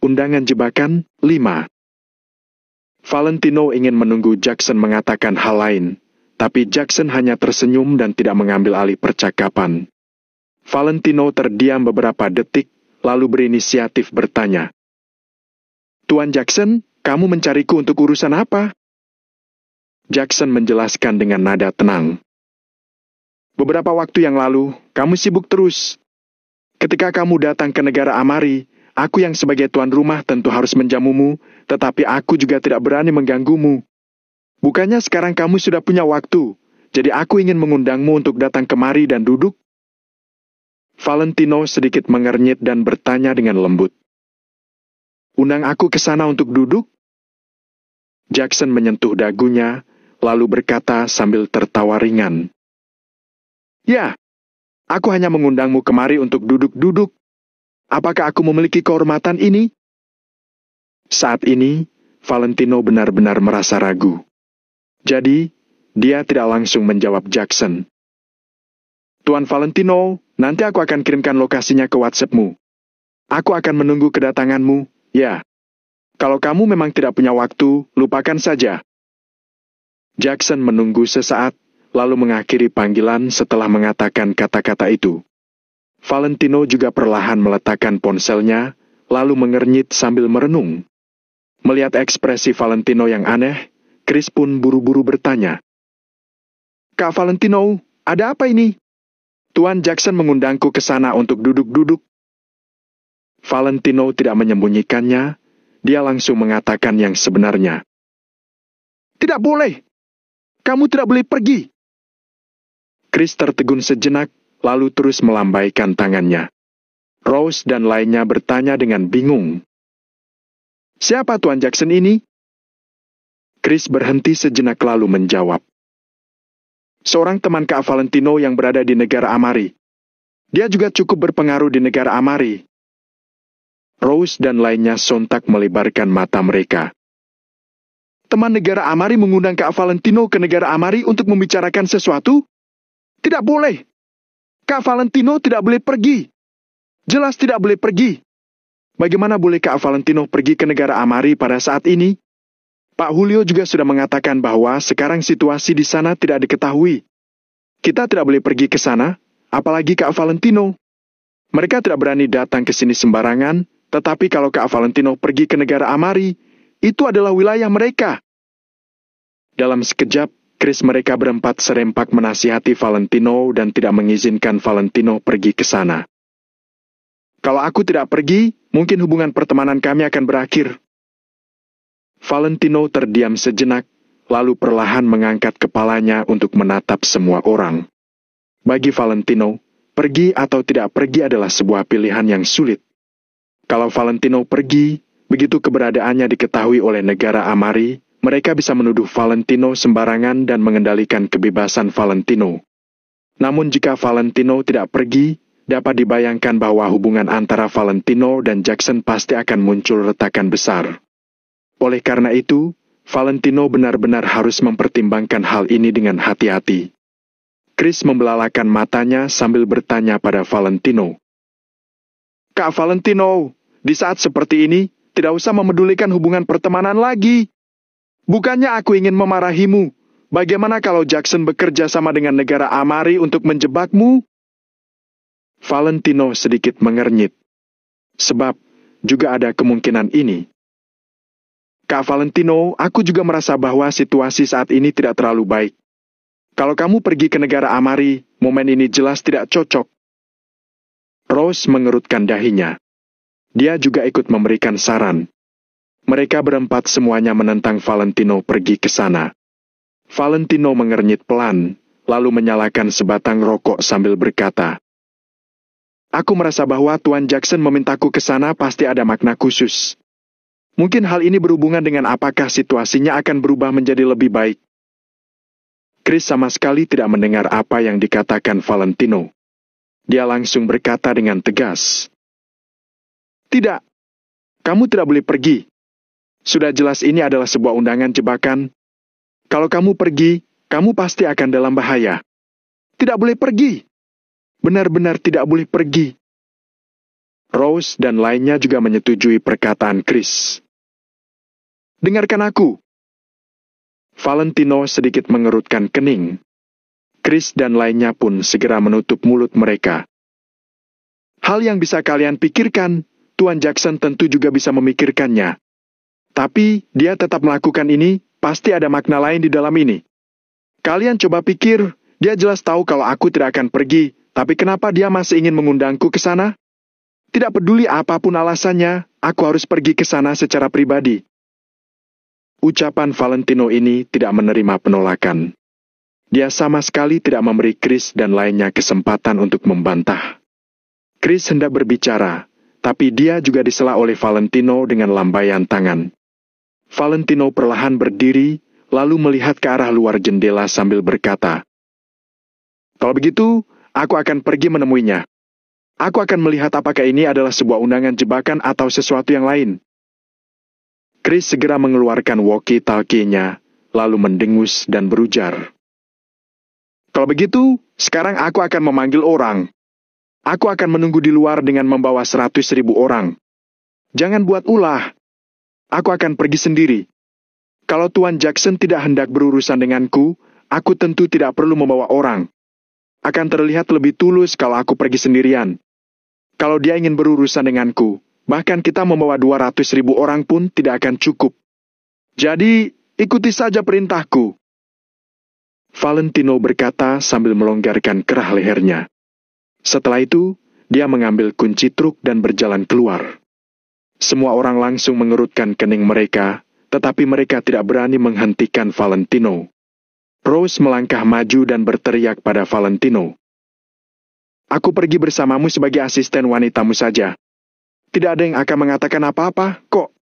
Undangan Jebakan, 5. Valentino ingin menunggu Jackson mengatakan hal lain, tapi Jackson hanya tersenyum dan tidak mengambil alih percakapan. Valentino terdiam beberapa detik, lalu berinisiatif bertanya. Tuan Jackson, kamu mencariku untuk urusan apa? Jackson menjelaskan dengan nada tenang. Beberapa waktu yang lalu, kamu sibuk terus. Ketika kamu datang ke negara Amari, aku yang sebagai tuan rumah tentu harus menjamumu, tetapi aku juga tidak berani mengganggumu. Bukannya sekarang kamu sudah punya waktu, jadi aku ingin mengundangmu untuk datang kemari dan duduk? Valentino sedikit mengernyit dan bertanya dengan lembut. Undang aku ke sana untuk duduk? Jackson menyentuh dagunya, lalu berkata sambil tertawa ringan. Ya, aku hanya mengundangmu kemari untuk duduk-duduk. Apakah aku memiliki kehormatan ini? Saat ini, Valentino benar-benar merasa ragu. Jadi, dia tidak langsung menjawab Jackson. Tuan Valentino, nanti aku akan kirimkan lokasinya ke WhatsApp-mu. Aku akan menunggu kedatanganmu, ya. Kalau kamu memang tidak punya waktu, lupakan saja. Jackson menunggu sesaat, lalu mengakhiri panggilan setelah mengatakan kata-kata itu. Valentino juga perlahan meletakkan ponselnya, lalu mengernyit sambil merenung. Melihat ekspresi Valentino yang aneh, Chris pun buru-buru bertanya, "Kak Valentino, ada apa ini? Tuan Jackson mengundangku ke sana untuk duduk-duduk." Valentino tidak menyembunyikannya, dia langsung mengatakan yang sebenarnya. "Tidak boleh! Kamu tidak boleh pergi!" Chris tertegun sejenak, lalu terus melambaikan tangannya. Rose dan lainnya bertanya dengan bingung. "Siapa Tuan Jackson ini?" Chris berhenti sejenak lalu menjawab. "Seorang teman Kak Valentino yang berada di negara Amari. Dia juga cukup berpengaruh di negara Amari." Rose dan lainnya sontak melebarkan mata mereka. "Teman negara Amari mengundang Kak Valentino ke negara Amari untuk membicarakan sesuatu? Tidak boleh! Kak Valentino tidak boleh pergi! Jelas tidak boleh pergi! Bagaimana boleh Kak Valentino pergi ke negara Amari pada saat ini? Pak Julio juga sudah mengatakan bahwa sekarang situasi di sana tidak diketahui. Kita tidak boleh pergi ke sana, apalagi Kak Valentino. Mereka tidak berani datang ke sini sembarangan, tetapi kalau Kak Valentino pergi ke negara Amari, itu adalah wilayah mereka." Dalam sekejap, Chris mereka berempat serempak menasihati Valentino dan tidak mengizinkan Valentino pergi ke sana. "Kalau aku tidak pergi, mungkin hubungan pertemanan kami akan berakhir." Valentino terdiam sejenak, lalu perlahan mengangkat kepalanya untuk menatap semua orang. Bagi Valentino, pergi atau tidak pergi adalah sebuah pilihan yang sulit. Kalau Valentino pergi, begitu keberadaannya diketahui oleh negara Amari, mereka bisa menuduh Valentino sembarangan dan mengendalikan kebebasan Valentino. Namun jika Valentino tidak pergi, dapat dibayangkan bahwa hubungan antara Valentino dan Jackson pasti akan muncul retakan besar. Oleh karena itu, Valentino benar-benar harus mempertimbangkan hal ini dengan hati-hati. Chris membelalakan matanya sambil bertanya pada Valentino. "Kak Valentino, di saat seperti ini, tidak usah memedulikan hubungan pertemanan lagi. Bukannya aku ingin memarahimu. Bagaimana kalau Jackson bekerja sama dengan negara Amari untuk menjebakmu?" Valentino sedikit mengernyit. Sebab, juga ada kemungkinan ini. "Kak Valentino, aku juga merasa bahwa situasi saat ini tidak terlalu baik. Kalau kamu pergi ke negara Amari, momen ini jelas tidak cocok." Rose mengerutkan dahinya. Dia juga ikut memberikan saran. Mereka berempat semuanya menentang Valentino pergi ke sana. Valentino mengernyit pelan, lalu menyalakan sebatang rokok sambil berkata, "Aku merasa bahwa Tuan Jackson memintaku ke sana pasti ada makna khusus. Mungkin hal ini berhubungan dengan apakah situasinya akan berubah menjadi lebih baik." Chris sama sekali tidak mendengar apa yang dikatakan Valentino. Dia langsung berkata dengan tegas, "Tidak, kamu tidak boleh pergi. Sudah jelas ini adalah sebuah undangan jebakan. Kalau kamu pergi, kamu pasti akan dalam bahaya. Tidak boleh pergi. Benar-benar tidak boleh pergi." Rose dan lainnya juga menyetujui perkataan Chris. "Dengarkan aku." Valentino sedikit mengerutkan kening. Chris dan lainnya pun segera menutup mulut mereka. "Hal yang bisa kalian pikirkan, Tuan Jackson tentu juga bisa memikirkannya. Tapi dia tetap melakukan ini, pasti ada makna lain di dalam ini. Kalian coba pikir, dia jelas tahu kalau aku tidak akan pergi, tapi kenapa dia masih ingin mengundangku ke sana? Tidak peduli apapun alasannya, aku harus pergi ke sana secara pribadi." Ucapan Valentino ini tidak menerima penolakan. Dia sama sekali tidak memberi Chris dan lainnya kesempatan untuk membantah. Chris hendak berbicara, tapi dia juga disela oleh Valentino dengan lambaian tangan. Valentino perlahan berdiri, lalu melihat ke arah luar jendela sambil berkata, "Kalau begitu, aku akan pergi menemuinya. Aku akan melihat apakah ini adalah sebuah undangan jebakan atau sesuatu yang lain." Chris segera mengeluarkan walkie-talkie-nya, lalu mendengus dan berujar, "Kalau begitu, sekarang aku akan memanggil orang. Aku akan menunggu di luar dengan membawa 100.000 orang. Jangan buat ulah. Aku akan pergi sendiri. Kalau Tuan Jackson tidak hendak berurusan denganku, aku tentu tidak perlu membawa orang. Akan terlihat lebih tulus kalau aku pergi sendirian. Kalau dia ingin berurusan denganku, Bahkan kita membawa 200.000 orang pun tidak akan cukup. Jadi, ikuti saja perintahku. Valentino berkata sambil melonggarkan kerah lehernya. Setelah itu, dia mengambil kunci truk dan berjalan keluar. Semua orang langsung mengerutkan kening mereka, tetapi mereka tidak berani menghentikan Valentino. Rose melangkah maju dan berteriak pada Valentino. Aku pergi bersamamu sebagai asisten wanitamu saja. Tidak ada yang akan mengatakan apa-apa, kok.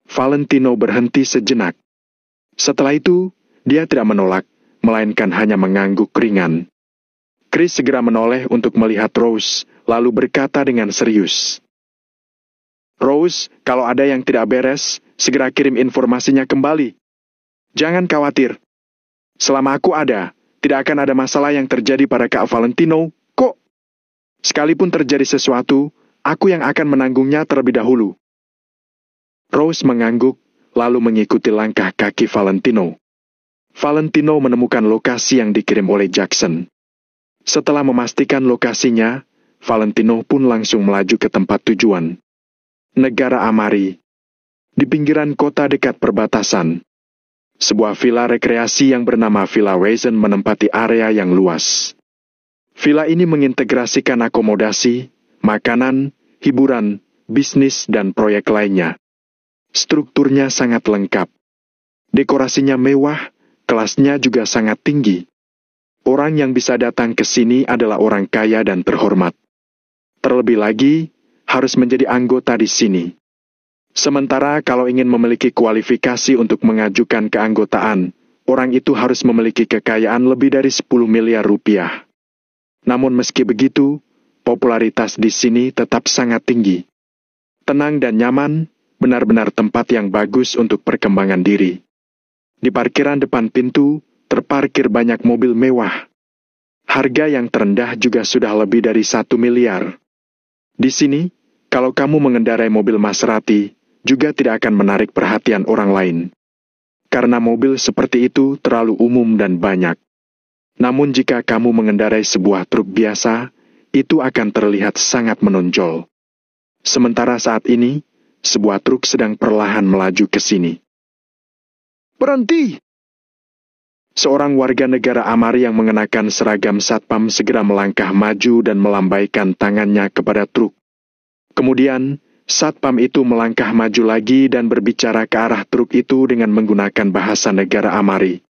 Valentino berhenti sejenak. Setelah itu, dia tidak menolak, melainkan hanya mengangguk ringan. Chris segera menoleh untuk melihat Rose, lalu berkata dengan serius. Rose, kalau ada yang tidak beres, segera kirim informasinya kembali. Jangan khawatir. Selama aku ada, tidak akan ada masalah yang terjadi pada Kak Valentino, kok. Sekalipun terjadi sesuatu, aku yang akan menanggungnya terlebih dahulu. Rose mengangguk, lalu mengikuti langkah kaki Valentino. Valentino menemukan lokasi yang dikirim oleh Jackson. Setelah memastikan lokasinya, Valentino pun langsung melaju ke tempat tujuan. Negara Amari. Di pinggiran kota dekat perbatasan. Sebuah villa rekreasi yang bernama Villa Weizen menempati area yang luas. Villa ini mengintegrasikan akomodasi, makanan, hiburan, bisnis, dan proyek lainnya. Strukturnya sangat lengkap. Dekorasinya mewah, kelasnya juga sangat tinggi. Orang yang bisa datang ke sini adalah orang kaya dan terhormat. Terlebih lagi, harus menjadi anggota di sini. Sementara kalau ingin memiliki kualifikasi untuk mengajukan keanggotaan, orang itu harus memiliki kekayaan lebih dari 10 miliar rupiah. Namun meski begitu, popularitas di sini tetap sangat tinggi. Tenang dan nyaman, benar-benar tempat yang bagus untuk perkembangan diri. Di parkiran depan pintu, terparkir banyak mobil mewah. Harga yang terendah juga sudah lebih dari 1 miliar. Di sini, kalau kamu mengendarai mobil Maserati, juga tidak akan menarik perhatian orang lain. Karena mobil seperti itu terlalu umum dan banyak. Namun jika kamu mengendarai sebuah truk biasa, itu akan terlihat sangat menonjol. Sementara saat ini, sebuah truk sedang perlahan melaju ke sini. Berhenti! Seorang warga negara Amari yang mengenakan seragam satpam segera melangkah maju dan melambaikan tangannya kepada truk. Kemudian, satpam itu melangkah maju lagi dan berbicara ke arah truk itu dengan menggunakan bahasa negara Amari.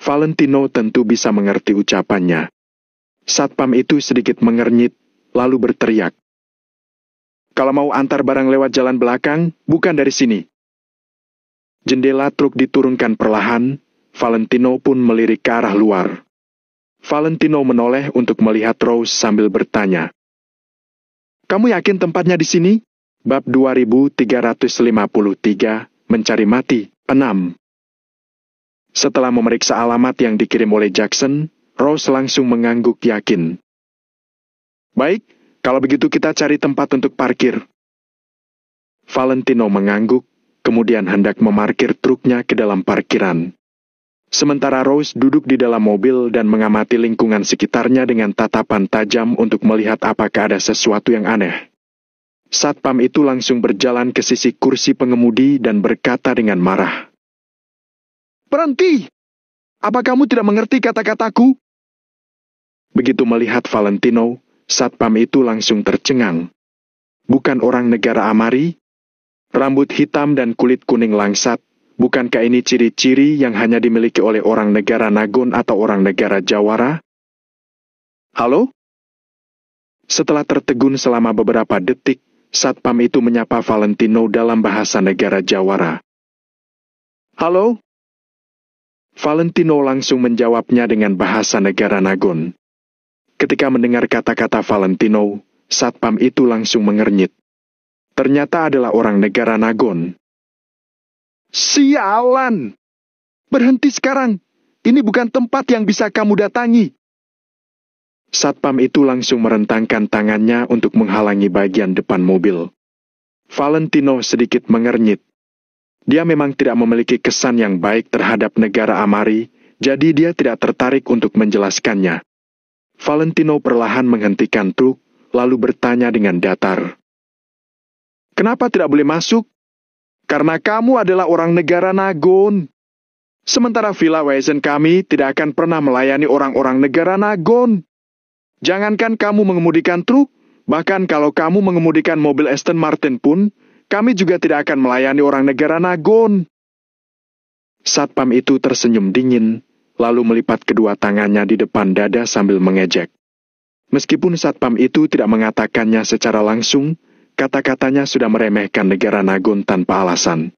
Valentino tentu bisa mengerti ucapannya. Satpam itu sedikit mengernyit, lalu berteriak. Kalau mau antar barang lewat jalan belakang, bukan dari sini. Jendela truk diturunkan perlahan, Valentino pun melirik ke arah luar. Valentino menoleh untuk melihat Rose sambil bertanya. Kamu yakin tempatnya di sini? Bab 2353, Mencari Mati, 6. Setelah memeriksa alamat yang dikirim oleh Jackson, Rose langsung mengangguk yakin. Baik, kalau begitu kita cari tempat untuk parkir. Valentino mengangguk, kemudian hendak memarkir truknya ke dalam parkiran. Sementara Rose duduk di dalam mobil dan mengamati lingkungan sekitarnya dengan tatapan tajam untuk melihat apakah ada sesuatu yang aneh. Satpam itu langsung berjalan ke sisi kursi pengemudi dan berkata dengan marah. Berhenti! Apa kamu tidak mengerti kata-kataku? Begitu melihat Valentino, satpam itu langsung tercengang. Bukan orang negara Amari? Rambut hitam dan kulit kuning langsat. Bukankah ini ciri-ciri yang hanya dimiliki oleh orang negara Nagon atau orang negara Jawara? Halo? Setelah tertegun selama beberapa detik, satpam itu menyapa Valentino dalam bahasa negara Jawara. Halo? Valentino langsung menjawabnya dengan bahasa negara Nagon. Ketika mendengar kata-kata Valentino, satpam itu langsung mengernyit. Ternyata adalah orang negara Nagon. Sialan! Berhenti sekarang! Ini bukan tempat yang bisa kamu datangi. Satpam itu langsung merentangkan tangannya untuk menghalangi bagian depan mobil. Valentino sedikit mengernyit. Dia memang tidak memiliki kesan yang baik terhadap negara Amari, jadi dia tidak tertarik untuk menjelaskannya. Valentino perlahan menghentikan truk, lalu bertanya dengan datar. Kenapa tidak boleh masuk? Karena kamu adalah orang negara Nagon. Sementara Villa Weisen kami tidak akan pernah melayani orang-orang negara Nagon. Jangankan kamu mengemudikan truk, bahkan kalau kamu mengemudikan mobil Aston Martin pun, kami juga tidak akan melayani orang negara Nagon. Satpam itu tersenyum dingin, lalu melipat kedua tangannya di depan dada sambil mengejek. Meskipun satpam itu tidak mengatakannya secara langsung, kata-katanya sudah meremehkan negara Nagon tanpa alasan.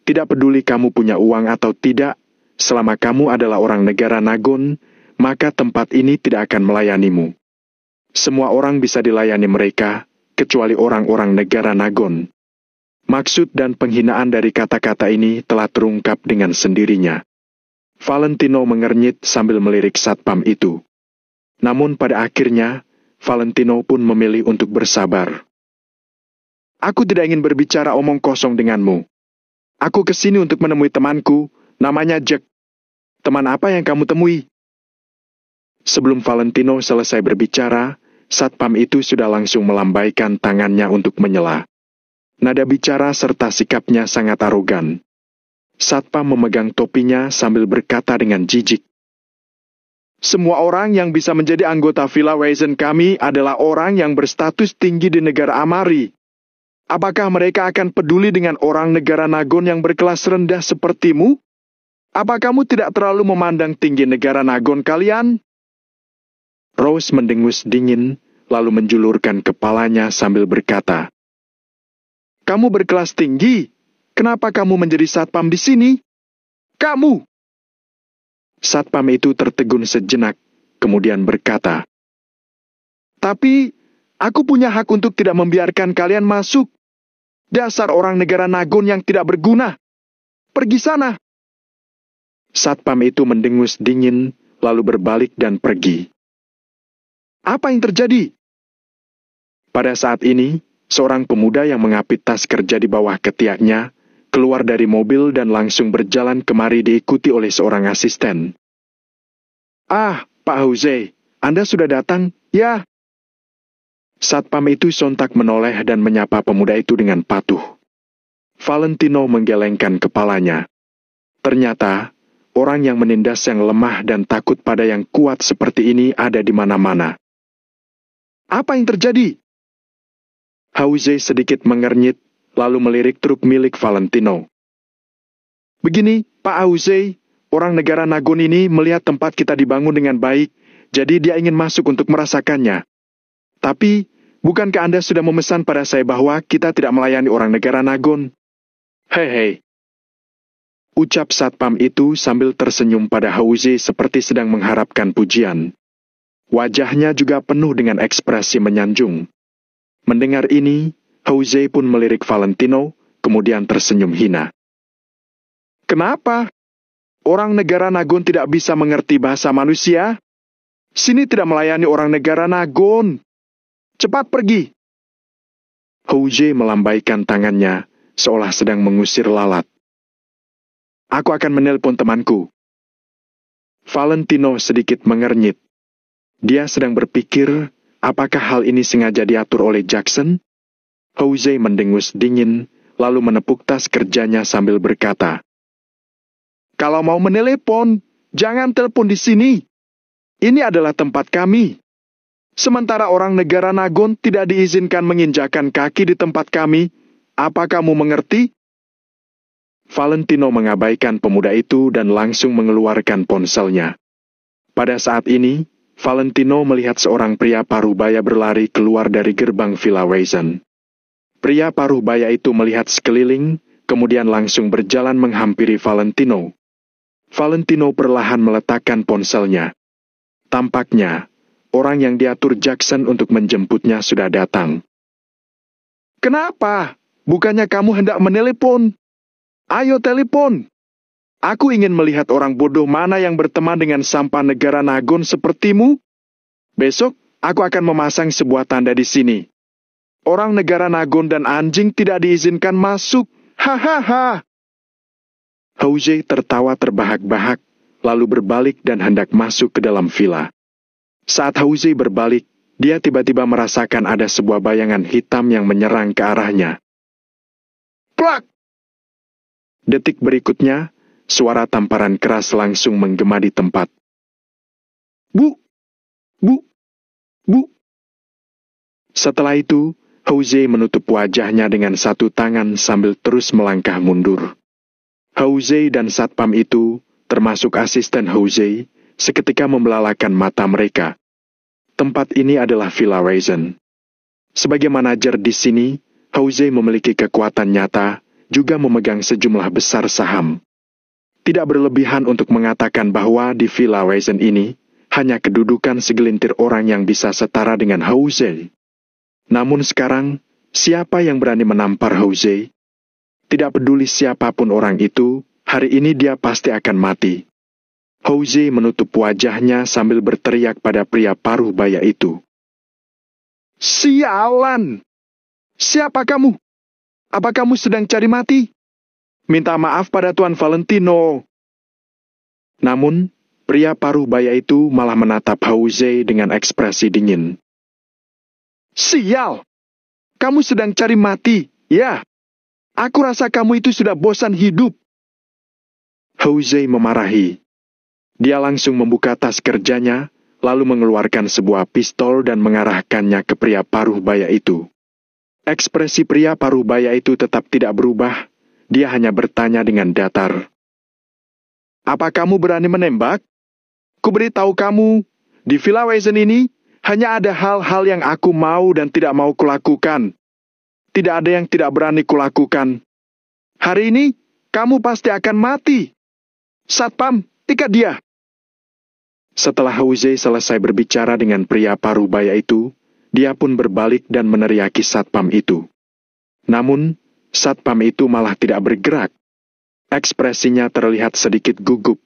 Tidak peduli kamu punya uang atau tidak, selama kamu adalah orang negara Nagon, maka tempat ini tidak akan melayanimu. Semua orang bisa dilayani mereka, kecuali orang-orang negara Nagon. Maksud dan penghinaan dari kata-kata ini telah terungkap dengan sendirinya. Valentino mengernyit sambil melirik satpam itu. Namun pada akhirnya, Valentino pun memilih untuk bersabar. Aku tidak ingin berbicara omong kosong denganmu. Aku kesini untuk menemui temanku, namanya Jack. Teman apa yang kamu temui? Sebelum Valentino selesai berbicara, satpam itu sudah langsung melambaikan tangannya untuk menyela. Nada bicara serta sikapnya sangat arogan. Satpam memegang topinya sambil berkata dengan jijik. Semua orang yang bisa menjadi anggota Villa Weisen kami adalah orang yang berstatus tinggi di negara Amari. Apakah mereka akan peduli dengan orang negara Nagon yang berkelas rendah sepertimu? Apa kamu tidak terlalu memandang tinggi negara Nagon kalian? Rose mendengus dingin, lalu menjulurkan kepalanya sambil berkata, Kamu berkelas tinggi? Kenapa kamu menjadi satpam di sini? Kamu! Satpam itu tertegun sejenak, kemudian berkata, Tapi, aku punya hak untuk tidak membiarkan kalian masuk. Dasar orang negara Nagon yang tidak berguna. Pergi sana. Satpam itu mendengus dingin, lalu berbalik dan pergi. Apa yang terjadi? Pada saat ini, seorang pemuda yang mengapit tas kerja di bawah ketiaknya, keluar dari mobil dan langsung berjalan kemari diikuti oleh seorang asisten. Ah, Pak Jose, Anda sudah datang? Ya. Satpam itu sontak menoleh dan menyapa pemuda itu dengan patuh. Valentino menggelengkan kepalanya. Ternyata, orang yang menindas yang lemah dan takut pada yang kuat seperti ini ada di mana-mana. Apa yang terjadi? Jose sedikit mengernyit, lalu melirik truk milik Valentino. Begini, Pak Jose, orang negara Nagon ini melihat tempat kita dibangun dengan baik, jadi dia ingin masuk untuk merasakannya. Tapi, bukankah Anda sudah memesan pada saya bahwa kita tidak melayani orang negara Nagon? Hei. Ucap satpam itu sambil tersenyum pada Jose seperti sedang mengharapkan pujian. Wajahnya juga penuh dengan ekspresi menyanjung. Mendengar ini, Jose pun melirik Valentino, kemudian tersenyum hina. Kenapa? Orang negara Nagon tidak bisa mengerti bahasa manusia? Sini tidak melayani orang negara Nagon. Cepat pergi. Jose melambaikan tangannya, seolah sedang mengusir lalat. Aku akan menelpon temanku. Valentino sedikit mengernyit. Dia sedang berpikir, apakah hal ini sengaja diatur oleh Jackson? Jose mendengus dingin, lalu menepuk tas kerjanya sambil berkata, Kalau mau menelepon, jangan telepon di sini. Ini adalah tempat kami. Sementara orang negara Nagon tidak diizinkan menginjakan kaki di tempat kami. Apa kamu mengerti? Valentino mengabaikan pemuda itu dan langsung mengeluarkan ponselnya. Pada saat ini, Valentino melihat seorang pria parubaya berlari keluar dari gerbang Villa Weisen. Pria parubaya itu melihat sekeliling, kemudian langsung berjalan menghampiri Valentino. Valentino perlahan meletakkan ponselnya. Tampaknya, orang yang diatur Jackson untuk menjemputnya sudah datang. Kenapa? Bukannya kamu hendak menelepon? Ayo telepon. Aku ingin melihat orang bodoh mana yang berteman dengan sampah negara Nagon sepertimu. Besok, aku akan memasang sebuah tanda di sini. Orang negara Nagon dan anjing tidak diizinkan masuk. Hahaha. Jose tertawa terbahak-bahak, lalu berbalik dan hendak masuk ke dalam villa. Saat Jose berbalik, dia tiba-tiba merasakan ada sebuah bayangan hitam yang menyerang ke arahnya. Plak! Detik berikutnya, suara tamparan keras langsung menggema di tempat. Bu! Bu! Bu! Setelah itu, Jose menutup wajahnya dengan satu tangan sambil terus melangkah mundur. Jose dan satpam itu, termasuk asisten Jose, seketika membelalakan mata mereka. Tempat ini adalah Villa Raisin. Sebagai manajer di sini, Jose memiliki kekuatan nyata, juga memegang sejumlah besar saham. Tidak berlebihan untuk mengatakan bahwa di Villa Raisin ini, hanya kedudukan segelintir orang yang bisa setara dengan Jose. Namun sekarang, siapa yang berani menampar Jose? Tidak peduli siapapun orang itu, hari ini dia pasti akan mati. Jose menutup wajahnya sambil berteriak pada pria paruh baya itu. Sialan! Siapa kamu? Apa kamu sedang cari mati? Minta maaf pada Tuan Valentino. Namun, pria paruh baya itu malah menatap Jose dengan ekspresi dingin. Sial! Kamu sedang cari mati, ya? Aku rasa kamu itu sudah bosan hidup. Jose memarahi. Dia langsung membuka tas kerjanya, lalu mengeluarkan sebuah pistol dan mengarahkannya ke pria paruh baya itu. Ekspresi pria paruh baya itu tetap tidak berubah, dia hanya bertanya dengan datar. Apa kamu berani menembak? Kuberitahu kamu, di Villa Raisin ini, hanya ada hal-hal yang aku mau dan tidak mau kulakukan. Tidak ada yang tidak berani kulakukan. Hari ini, kamu pasti akan mati. Satpam, ikat dia. Setelah Jose selesai berbicara dengan pria paruh baya itu, dia pun berbalik dan meneriaki satpam itu. Namun, satpam itu malah tidak bergerak. Ekspresinya terlihat sedikit gugup.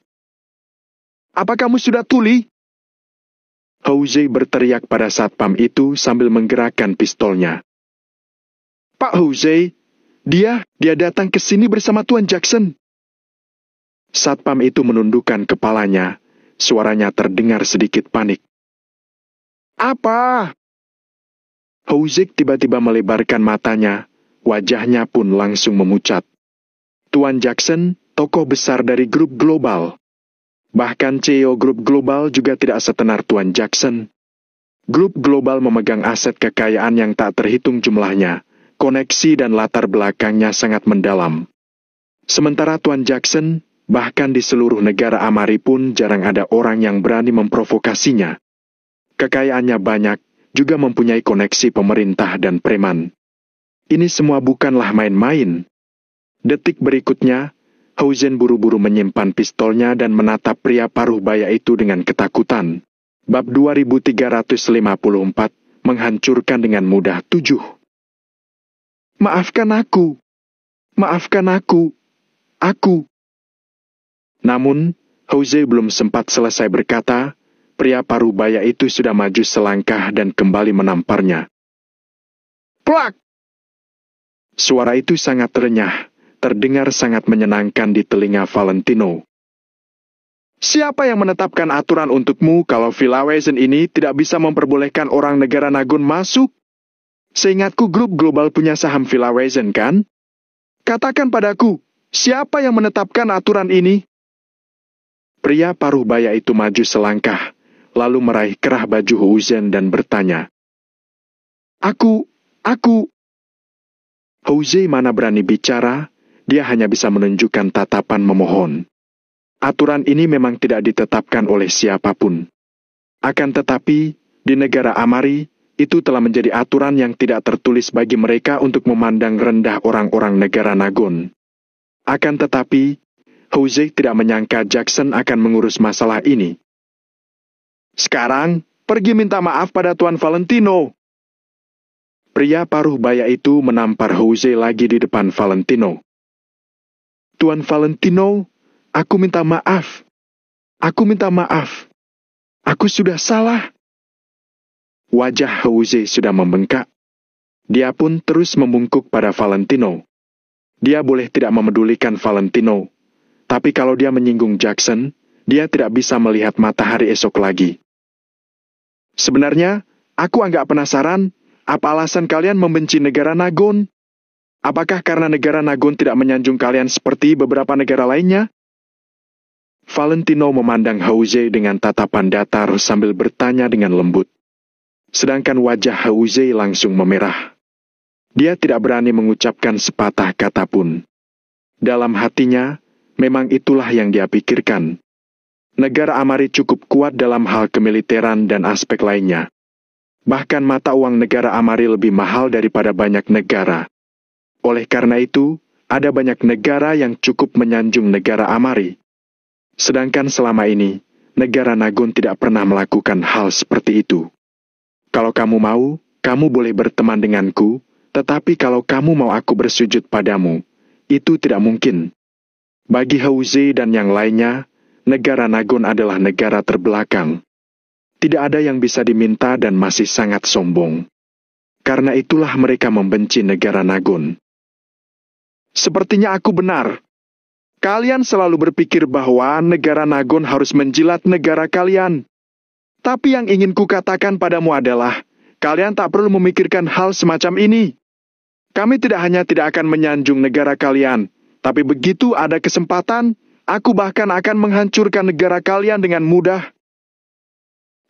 Apa kamu sudah tuli? Jose berteriak pada satpam itu sambil menggerakkan pistolnya. Pak Jose, dia datang ke sini bersama Tuan Jackson. Satpam itu menundukkan kepalanya, suaranya terdengar sedikit panik. Apa? Jose tiba-tiba melebarkan matanya, wajahnya pun langsung memucat. Tuan Jackson, tokoh besar dari grup global. Bahkan CEO grup global juga tidak setenar Tuan Jackson. Grup global memegang aset kekayaan yang tak terhitung jumlahnya, koneksi dan latar belakangnya sangat mendalam. Sementara Tuan Jackson, bahkan di seluruh negara Amari pun jarang ada orang yang berani memprovokasinya. Kekayaannya banyak, juga mempunyai koneksi pemerintah dan preman. Ini semua bukanlah main-main. Detik berikutnya, Jose buru-buru menyimpan pistolnya dan menatap pria paruh baya itu dengan ketakutan. Bab 2354, menghancurkan dengan mudah 7. Maafkan aku. Maafkan aku. Aku. Namun, Jose belum sempat selesai berkata, pria paruh baya itu sudah maju selangkah dan kembali menamparnya. Plak! Suara itu sangat renyah, terdengar sangat menyenangkan di telinga Valentino. Siapa yang menetapkan aturan untukmu kalau Villa Raisin ini tidak bisa memperbolehkan orang negara Nagun masuk? Seingatku grup global punya saham Villa Raisin, kan? Katakan padaku, siapa yang menetapkan aturan ini? Pria paruh baya itu maju selangkah, lalu meraih kerah baju Jose dan bertanya. Aku. Jose mana berani bicara, dia hanya bisa menunjukkan tatapan memohon. Aturan ini memang tidak ditetapkan oleh siapapun. Akan tetapi, di negara Amari, itu telah menjadi aturan yang tidak tertulis bagi mereka untuk memandang rendah orang-orang negara Nagon. Akan tetapi, Jose tidak menyangka Jackson akan mengurus masalah ini. Sekarang, pergi minta maaf pada Tuan Valentino. Pria paruh baya itu menampar Jose lagi di depan Valentino. Tuan Valentino, aku minta maaf. Aku minta maaf. Aku sudah salah. Wajah Jose sudah membengkak. Dia pun terus membungkuk pada Valentino. Dia boleh tidak memedulikan Valentino, tapi kalau dia menyinggung Jackson, dia tidak bisa melihat matahari esok lagi. Sebenarnya, aku agak penasaran, apa alasan kalian membenci negara Nagon? Apakah karena negara Nagon tidak menyanjung kalian seperti beberapa negara lainnya? Valentino memandang Hauze dengan tatapan datar sambil bertanya dengan lembut. Sedangkan wajah Hauze langsung memerah. Dia tidak berani mengucapkan sepatah kata pun. Dalam hatinya, memang itulah yang dia pikirkan. Negara Amari cukup kuat dalam hal kemiliteran dan aspek lainnya. Bahkan mata uang negara Amari lebih mahal daripada banyak negara. Oleh karena itu, ada banyak negara yang cukup menyanjung negara Amari. Sedangkan selama ini, negara Nagon tidak pernah melakukan hal seperti itu. Kalau kamu mau, kamu boleh berteman denganku, tetapi kalau kamu mau aku bersujud padamu, itu tidak mungkin. Bagi Hauze dan yang lainnya, negara Nagon adalah negara terbelakang. Tidak ada yang bisa diminta dan masih sangat sombong. Karena itulah mereka membenci negara Nagon. Sepertinya aku benar. Kalian selalu berpikir bahwa negara Nagon harus menjilat negara kalian. Tapi yang ingin kukatakan padamu adalah, kalian tak perlu memikirkan hal semacam ini. Kami tidak hanya tidak akan menyanjung negara kalian, tapi begitu ada kesempatan, aku bahkan akan menghancurkan negara kalian dengan mudah.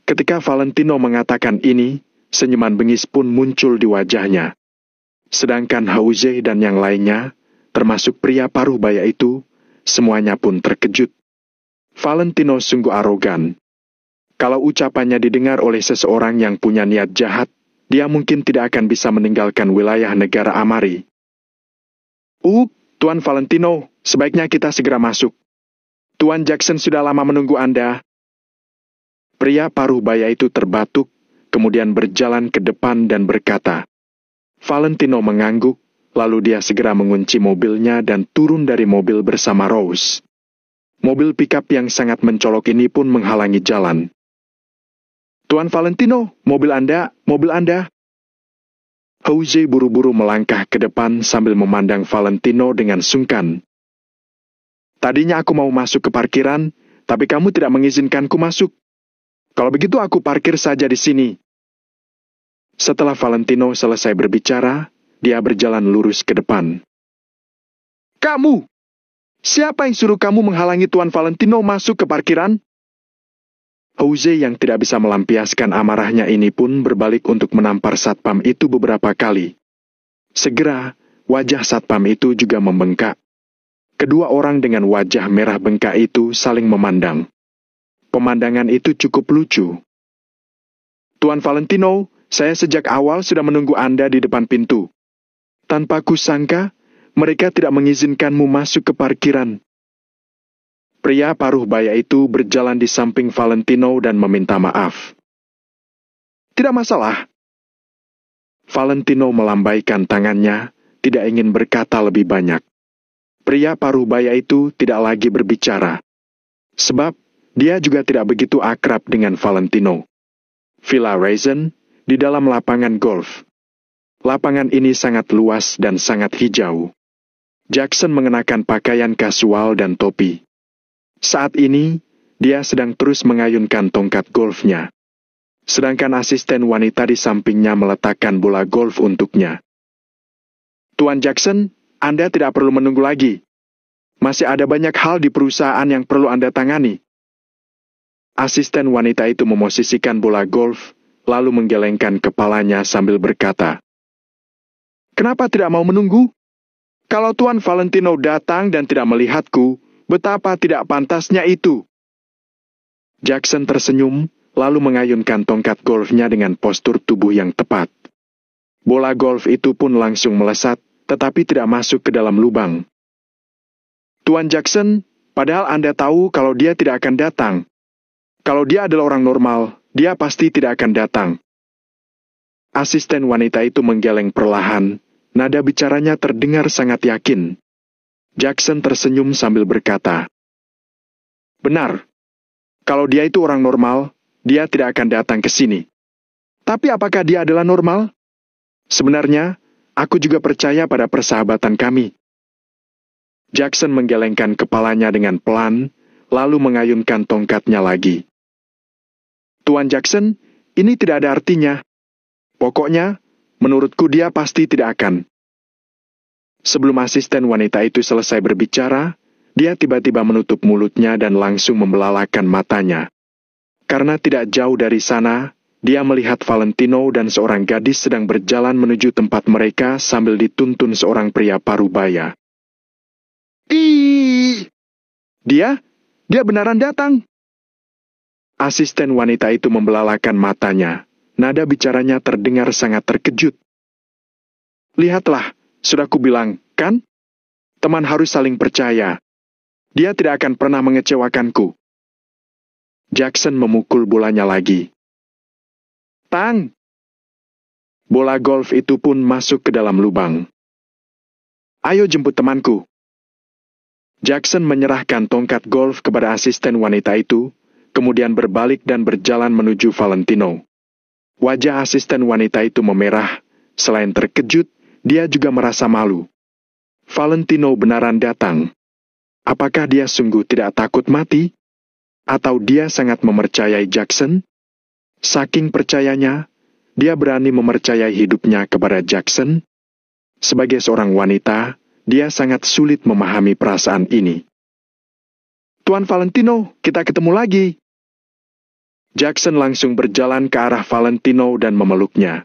Ketika Valentino mengatakan ini, senyuman bengis pun muncul di wajahnya. Sedangkan Hauze dan yang lainnya, termasuk pria paruh baya itu, semuanya pun terkejut. Valentino sungguh arogan. Kalau ucapannya didengar oleh seseorang yang punya niat jahat, dia mungkin tidak akan bisa meninggalkan wilayah negara Amari. Tuan Valentino, sebaiknya kita segera masuk. Tuan Jackson sudah lama menunggu Anda. Pria paruh baya itu terbatuk, kemudian berjalan ke depan dan berkata. Valentino mengangguk, lalu dia segera mengunci mobilnya dan turun dari mobil bersama Rose. Mobil pikap yang sangat mencolok ini pun menghalangi jalan. Tuan Valentino, mobil Anda. Hauze buru-buru melangkah ke depan sambil memandang Valentino dengan sungkan. Tadinya aku mau masuk ke parkiran, tapi kamu tidak mengizinkanku masuk. Kalau begitu aku parkir saja di sini. Setelah Valentino selesai berbicara, dia berjalan lurus ke depan. Kamu! Siapa yang suruh kamu menghalangi Tuan Valentino masuk ke parkiran? Hauze yang tidak bisa melampiaskan amarahnya ini pun berbalik untuk menampar satpam itu beberapa kali. Segera, wajah satpam itu juga membengkak. Kedua orang dengan wajah merah bengkak itu saling memandang. Pemandangan itu cukup lucu. Tuan Valentino, saya sejak awal sudah menunggu Anda di depan pintu. Tanpa kusangka, mereka tidak mengizinkanmu masuk ke parkiran. Pria paruh baya itu berjalan di samping Valentino dan meminta maaf. Tidak masalah. Valentino melambaikan tangannya, tidak ingin berkata lebih banyak. Pria paruh baya itu tidak lagi berbicara. Sebab, dia juga tidak begitu akrab dengan Valentino. Villa Raisin, di dalam lapangan golf. Lapangan ini sangat luas dan sangat hijau. Jackson mengenakan pakaian kasual dan topi. Saat ini, dia sedang terus mengayunkan tongkat golfnya. Sedangkan asisten wanita di sampingnya meletakkan bola golf untuknya. Tuan Jackson, Anda tidak perlu menunggu lagi. Masih ada banyak hal di perusahaan yang perlu Anda tangani. Asisten wanita itu memosisikan bola golf, lalu menggelengkan kepalanya sambil berkata, Kenapa tidak mau menunggu? Kalau Tuan Valentino datang dan tidak melihatku, betapa tidak pantasnya itu. Jackson tersenyum, lalu mengayunkan tongkat golfnya dengan postur tubuh yang tepat. Bola golf itu pun langsung melesat, tetapi tidak masuk ke dalam lubang. Tuan Jackson, padahal Anda tahu kalau dia tidak akan datang. Kalau dia adalah orang normal, dia pasti tidak akan datang. Asisten wanita itu menggeleng perlahan, nada bicaranya terdengar sangat yakin. Jackson tersenyum sambil berkata, Benar, kalau dia itu orang normal, dia tidak akan datang ke sini. Tapi apakah dia adalah normal? Sebenarnya, aku juga percaya pada persahabatan kami. Jackson menggelengkan kepalanya dengan pelan, lalu mengayunkan tongkatnya lagi. Tuan Jackson, ini tidak ada artinya. Pokoknya, menurutku dia pasti tidak akan. Sebelum asisten wanita itu selesai berbicara, dia tiba-tiba menutup mulutnya dan langsung membelalakan matanya. Karena tidak jauh dari sana, dia melihat Valentino dan seorang gadis sedang berjalan menuju tempat mereka sambil dituntun seorang pria parubaya. Ih! Dia benaran datang. Asisten wanita itu membelalakan matanya. Nada bicaranya terdengar sangat terkejut. Lihatlah, sudah kubilang, kan? Teman harus saling percaya. Dia tidak akan pernah mengecewakanku. Jackson memukul bolanya lagi. Tang! Bola golf itu pun masuk ke dalam lubang. Ayo jemput temanku. Jackson menyerahkan tongkat golf kepada asisten wanita itu, kemudian berbalik dan berjalan menuju Valentino. Wajah asisten wanita itu memerah. Selain terkejut, dia juga merasa malu. Valentino benaran datang. Apakah dia sungguh tidak takut mati? Atau dia sangat mempercayai Jackson? Saking percayanya, dia berani mempercayai hidupnya kepada Jackson. Sebagai seorang wanita, dia sangat sulit memahami perasaan ini. Tuan Valentino, kita ketemu lagi. Jackson langsung berjalan ke arah Valentino dan memeluknya.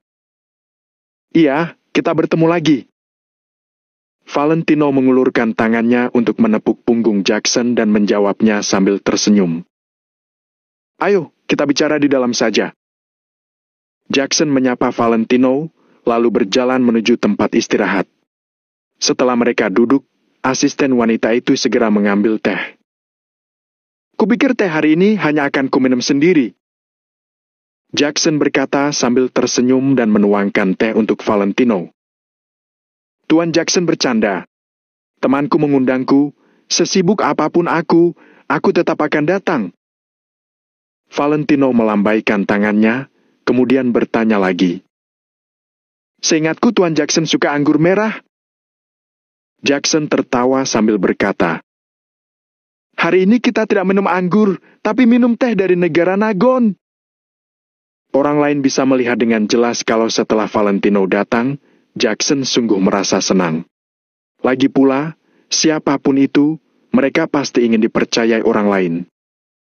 Iya, kita bertemu lagi. Valentino mengulurkan tangannya untuk menepuk punggung Jackson dan menjawabnya sambil tersenyum. Ayo, kita bicara di dalam saja. Jackson menyapa Valentino, lalu berjalan menuju tempat istirahat. Setelah mereka duduk, asisten wanita itu segera mengambil teh. Kupikir teh hari ini hanya akan kuminum sendiri. Jackson berkata sambil tersenyum dan menuangkan teh untuk Valentino. Tuan Jackson bercanda. Temanku mengundangku, sesibuk apapun aku tetap akan datang. Valentino melambaikan tangannya, kemudian bertanya lagi. Seingatku Tuan Jackson suka anggur merah. Jackson tertawa sambil berkata, hari ini kita tidak minum anggur, tapi minum teh dari negara Nagon. Orang lain bisa melihat dengan jelas kalau setelah Valentino datang, Jackson sungguh merasa senang. Lagi pula, siapapun itu, mereka pasti ingin dipercayai orang lain.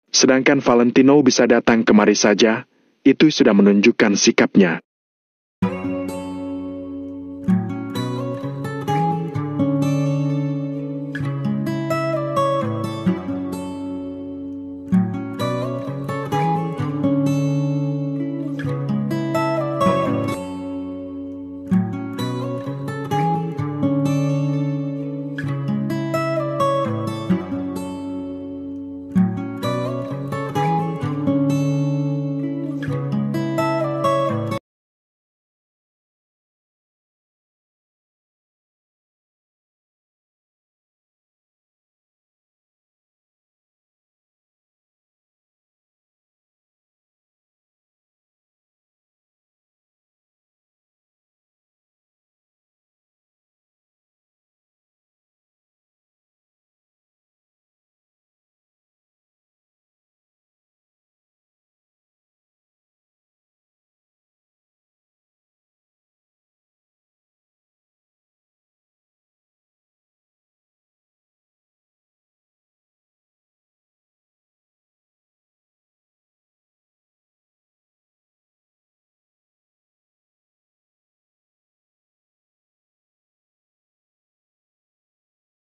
Sedangkan Valentino bisa datang kemari saja, itu sudah menunjukkan sikapnya.